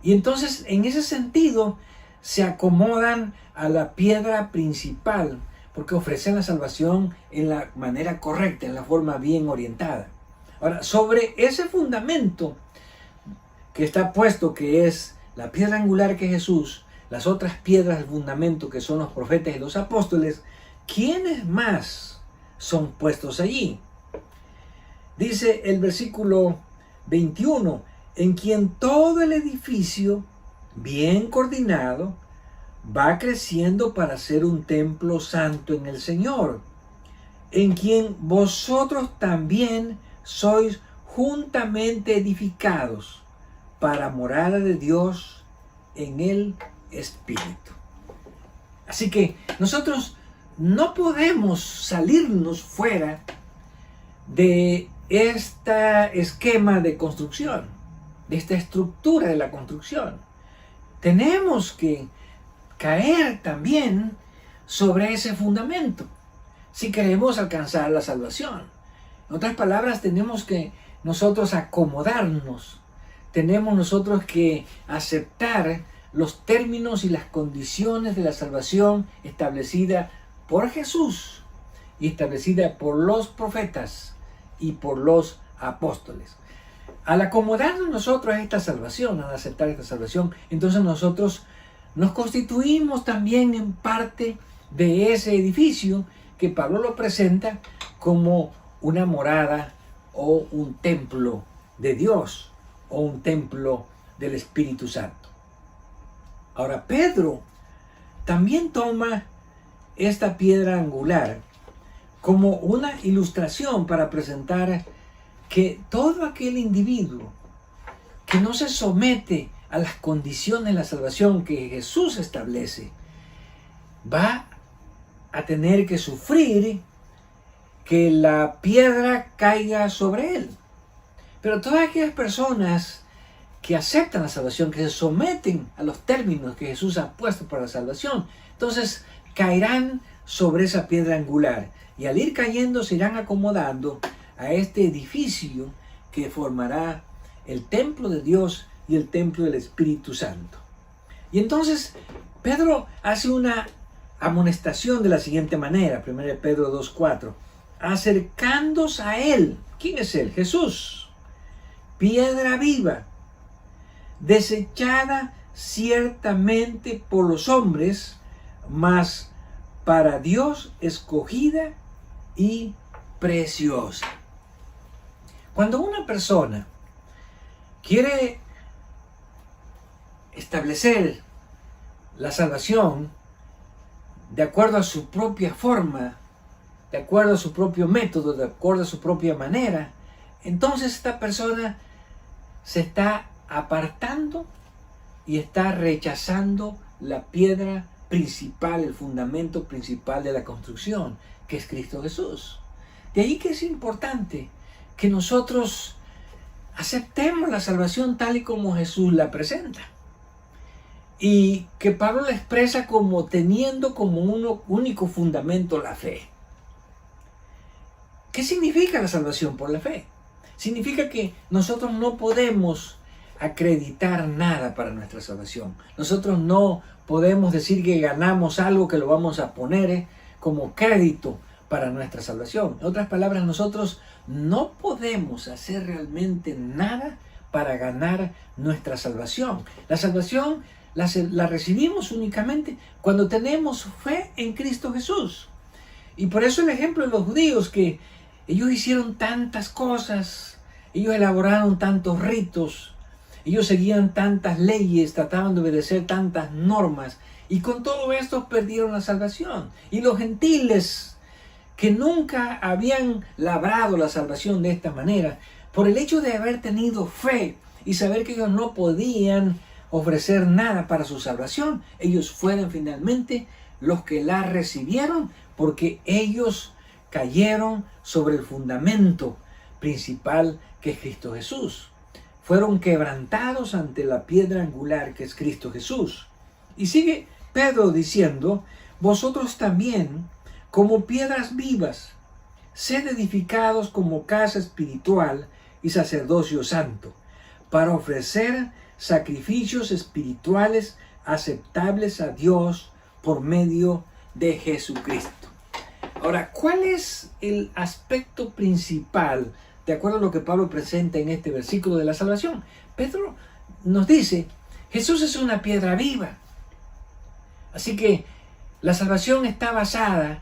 Speaker 2: Y entonces, en ese sentido, se acomodan a la piedra principal, porque ofrecen la salvación en la manera correcta, en la forma bien orientada. Ahora, sobre ese fundamento que está puesto, que es la piedra angular que es Jesús, las otras piedras del fundamento que son los profetas y los apóstoles, ¿quiénes más son puestos allí. Dice el versículo 21, en quien todo el edificio, bien coordinado, va creciendo para ser un templo santo en el Señor, en quien vosotros también sois juntamente edificados para morada de Dios en el Espíritu. Así que nosotros no podemos salirnos fuera de este esquema de construcción, de esta estructura de la construcción. Tenemos que caer también sobre ese fundamento si queremos alcanzar la salvación. En otras palabras, tenemos que nosotros acomodarnos, tenemos nosotros que aceptar los términos y las condiciones de la salvación establecida por Jesús y establecida por los profetas y por los apóstoles. Al acomodarnos nosotros a esta salvación, al aceptar esta salvación, entonces nosotros nos constituimos también en parte de ese edificio que Pablo lo presenta como una morada o un templo de Dios o un templo del Espíritu Santo. Ahora, Pedro también toma esta piedra angular como una ilustración para presentar que todo aquel individuo que no se somete a las condiciones de la salvación que Jesús establece, va a tener que sufrir que la piedra caiga sobre él. Pero todas aquellas personas que aceptan la salvación, que se someten a los términos que Jesús ha puesto para la salvación, entonces caerán sobre esa piedra angular y al ir cayendo se irán acomodando a este edificio que formará el templo de Dios y el templo del Espíritu Santo. Y entonces Pedro hace una amonestación de la siguiente manera, 1 Pedro 2:4, acercándose a él. ¿Quién es él? Jesús, piedra viva, desechada ciertamente por los hombres, mas para Dios escogida y preciosa. Cuando una persona quiere establecer la salvación de acuerdo a su propia forma, de acuerdo a su propio método, de acuerdo a su propia manera, entonces esta persona se está apartando y está rechazando la piedra principal, el fundamento principal de la construcción, que es Cristo Jesús. De ahí que es importante que nosotros aceptemos la salvación tal y como Jesús la presenta. Y que Pablo la expresa como teniendo como un único fundamento la fe. ¿Qué significa la salvación por la fe? Significa que nosotros no podemos acreditar nada para nuestra salvación. Nosotros no podemos decir que ganamos algo que lo vamos a poner como crédito para nuestra salvación. En otras palabras, nosotros no podemos hacer realmente nada para ganar nuestra salvación. La salvación la recibimos únicamente cuando tenemos fe en Cristo Jesús. Y por eso el ejemplo de los judíos, que ellos hicieron tantas cosas, ellos elaboraron tantos ritos, ellos seguían tantas leyes, trataban de obedecer tantas normas, y con todo esto perdieron la salvación. Y los gentiles, que nunca habían labrado la salvación de esta manera, por el hecho de haber tenido fe y saber que ellos no podían ofrecer nada para su salvación, ellos fueron finalmente los que la recibieron, porque ellos cayeron sobre el fundamento principal que es Cristo Jesús. Fueron quebrantados ante la piedra angular que es Cristo Jesús. Y sigue Pedro diciendo, vosotros también, como piedras vivas, sed edificados como casa espiritual y sacerdocio santo, para ofrecer sacrificios espirituales aceptables a Dios por medio de Jesucristo. Ahora, ¿cuál es el aspecto principal, de acuerdo a lo que Pablo presenta en este versículo de la salvación? Pedro nos dice, Jesús es una piedra viva. Así que la salvación está basada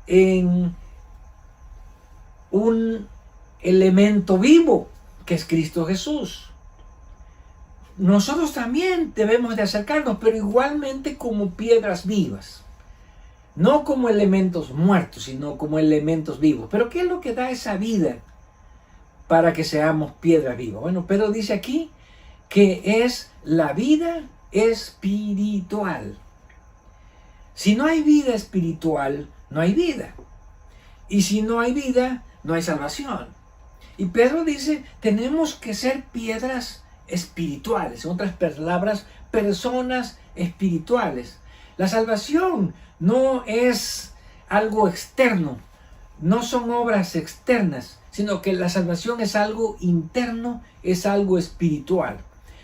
Speaker 2: en un elemento vivo, que es Cristo Jesús. Nosotros también debemos de acercarnos, pero igualmente como piedras vivas. No como elementos muertos, sino como elementos vivos. Pero ¿qué es lo que da esa vida para que seamos piedras vivas? Bueno, Pedro dice aquí que es la vida espiritual. Si no hay vida espiritual, no hay vida. Y si no hay vida, no hay salvación. Y Pedro dice, tenemos que ser piedras espirituales. En otras palabras, personas espirituales. La salvación no es algo externo, no son obras externas, sino que la salvación es algo interno, es algo espiritual.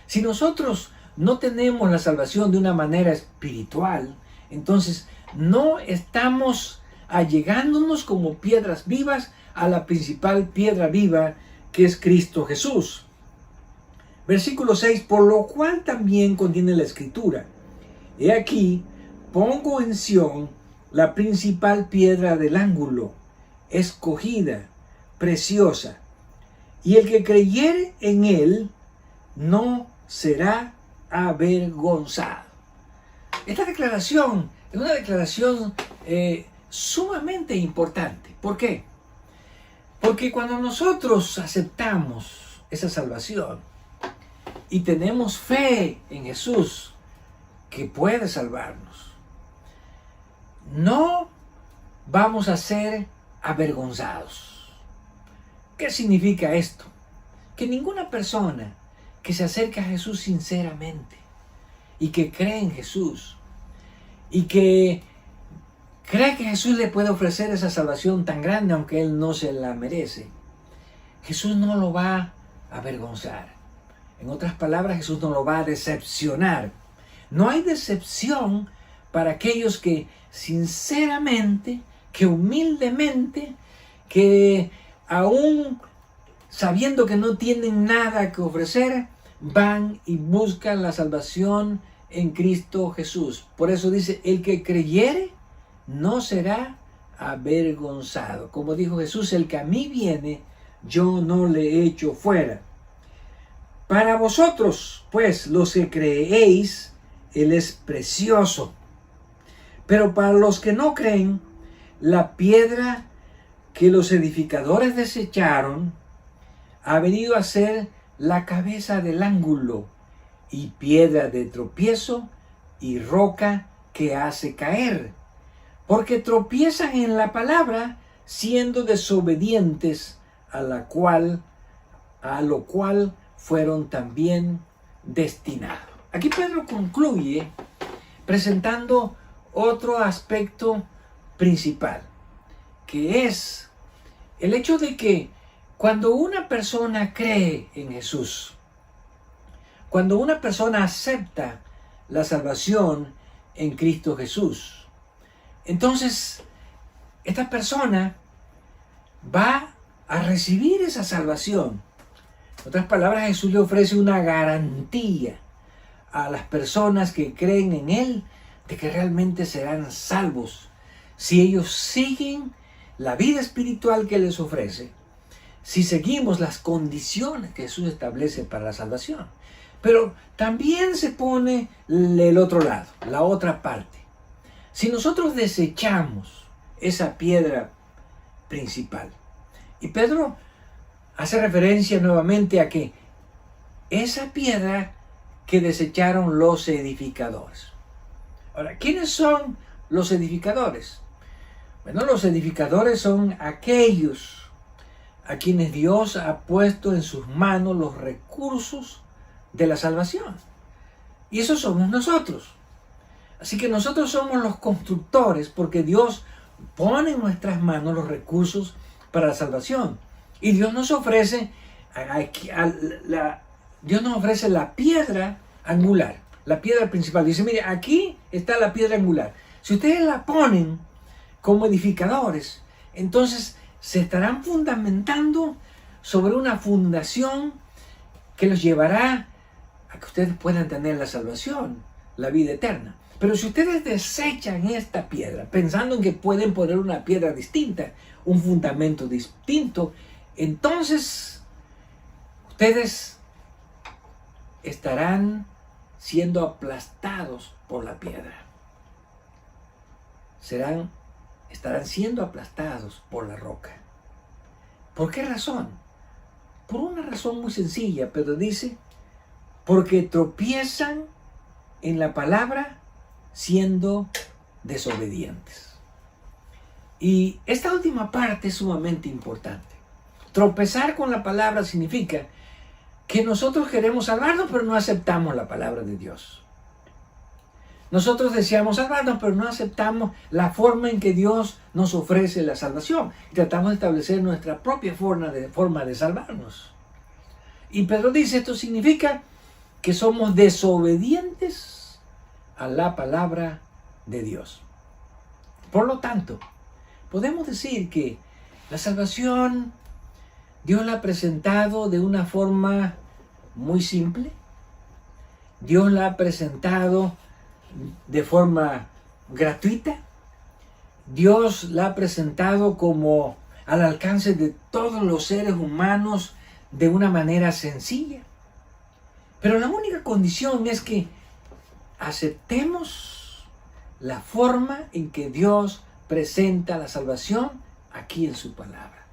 Speaker 2: Si nosotros no tenemos la salvación de una manera espiritual, entonces no estamos allegándonos como piedras vivas a la principal piedra viva, que es Cristo Jesús. Versículo 6, por lo cual también contiene la Escritura: he aquí, pongo en Sión la principal piedra del ángulo, escogida, preciosa, y el que creyere en él no será avergonzado. Esta declaración es una declaración sumamente importante. ¿Por qué? Porque cuando nosotros aceptamos esa salvación y tenemos fe en Jesús, que puede salvarnos, no vamos a ser avergonzados. ¿Qué significa esto? Que ninguna persona que se acerca a Jesús sinceramente y que cree en Jesús y que cree que Jesús le puede ofrecer esa salvación tan grande aunque él no se la merece, Jesús no lo va a avergonzar. En otras palabras, Jesús no lo va a decepcionar. No hay decepción para aquellos que sinceramente, que humildemente, que aún sabiendo que no tienen nada que ofrecer, van y buscan la salvación en Cristo Jesús. Por eso dice, el que creyere no será avergonzado. Como dijo Jesús, el que a mí viene, yo no le echo fuera. Para vosotros, pues, los que creéis, Él es precioso. Pero para los que no creen, la piedra que los edificadores desecharon ha venido a ser la cabeza del ángulo, y piedra de tropiezo y roca que hace caer, porque tropiezan en la palabra, siendo desobedientes, a lo cual fueron también destinados. Aquí Pedro concluye presentando otro aspecto principal, que es el hecho de que cuando una persona cree en Jesús, cuando una persona acepta la salvación en Cristo Jesús, entonces esta persona va a recibir esa salvación. En otras palabras, Jesús le ofrece una garantía a las personas que creen en Él de que realmente serán salvos si ellos siguen la vida espiritual que les ofrece, si seguimos las condiciones que Jesús establece para la salvación. Pero también se pone el otro lado, la otra parte. Si nosotros desechamos esa piedra principal, y Pedro hace referencia nuevamente a que esa piedra que desecharon los edificadores. Ahora, ¿quiénes son los edificadores? Bueno, los edificadores son aquellos a quienes Dios ha puesto en sus manos los recursos de la salvación. Y eso somos nosotros. Así que nosotros somos los constructores, porque Dios pone en nuestras manos los recursos para la salvación. Y Dios nos ofrece la piedra angular, la piedra principal. Dice, mire, aquí está la piedra angular. Si ustedes la ponen como edificadores, entonces se estarán fundamentando sobre una fundación que los llevará a que ustedes puedan tener la salvación, la vida eterna. Pero si ustedes desechan esta piedra, pensando en que pueden poner una piedra distinta, un fundamento distinto, entonces ustedes estarán siendo aplastados por la piedra. Estarán siendo aplastados por la roca. ¿Por qué razón? Por una razón muy sencilla, pero dice, porque tropiezan en la palabra siendo desobedientes. Y esta última parte es sumamente importante. Tropezar con la palabra significa que nosotros queremos salvarnos, pero no aceptamos la palabra de Dios. Nosotros deseamos salvarnos, pero no aceptamos la forma en que Dios nos ofrece la salvación. Tratamos de establecer nuestra propia forma de salvarnos. Y Pedro dice, esto significa que somos desobedientes a la palabra de Dios. Por lo tanto, podemos decir que la salvación Dios la ha presentado de una forma muy simple. Dios la ha presentado de forma gratuita. Dios la ha presentado como al alcance de todos los seres humanos de una manera sencilla. Pero la única condición es que aceptemos la forma en que Dios presenta la salvación aquí en su palabra.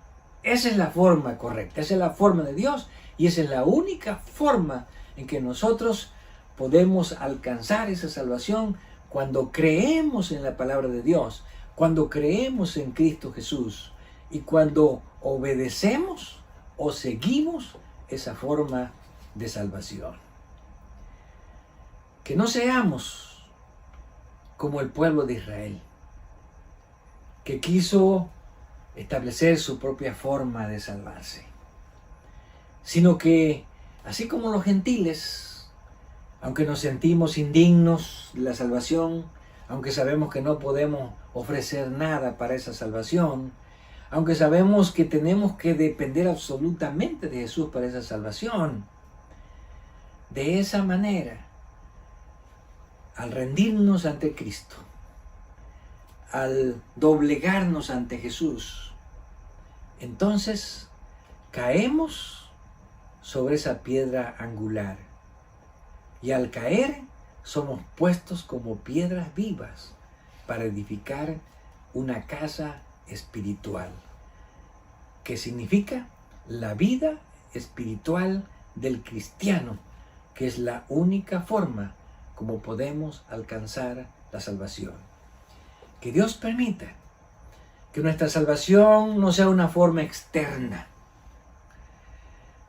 Speaker 2: Esa es la forma correcta, esa es la forma de Dios y esa es la única forma en que nosotros podemos alcanzar esa salvación cuando creemos en la palabra de Dios, cuando creemos en Cristo Jesús y cuando obedecemos o seguimos esa forma de salvación. Que no seamos como el pueblo de Israel, que quiso establecer su propia forma de salvarse, sino que, así como los gentiles, aunque nos sentimos indignos de la salvación, aunque sabemos que no podemos ofrecer nada para esa salvación, aunque sabemos que tenemos que depender absolutamente de Jesús para esa salvación, de esa manera, al rendirnos ante Cristo, al doblegarnos ante Jesús, entonces caemos sobre esa piedra angular. Y al caer somos puestos como piedras vivas para edificar una casa espiritual, que significa la vida espiritual del cristiano, que es la única forma como podemos alcanzar la salvación. Que Dios permita que nuestra salvación no sea una forma externa,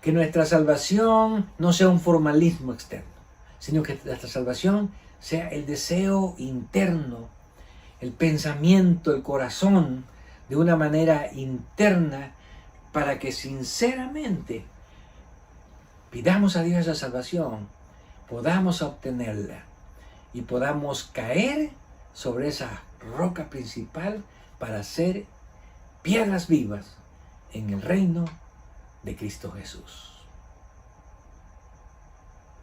Speaker 2: que nuestra salvación no sea un formalismo externo, sino que nuestra salvación sea el deseo interno, el pensamiento, el corazón, de una manera interna, para que sinceramente pidamos a Dios esa salvación, podamos obtenerla y podamos caer sobre esa roca principal para ser piedras vivas en el reino de Cristo Jesús.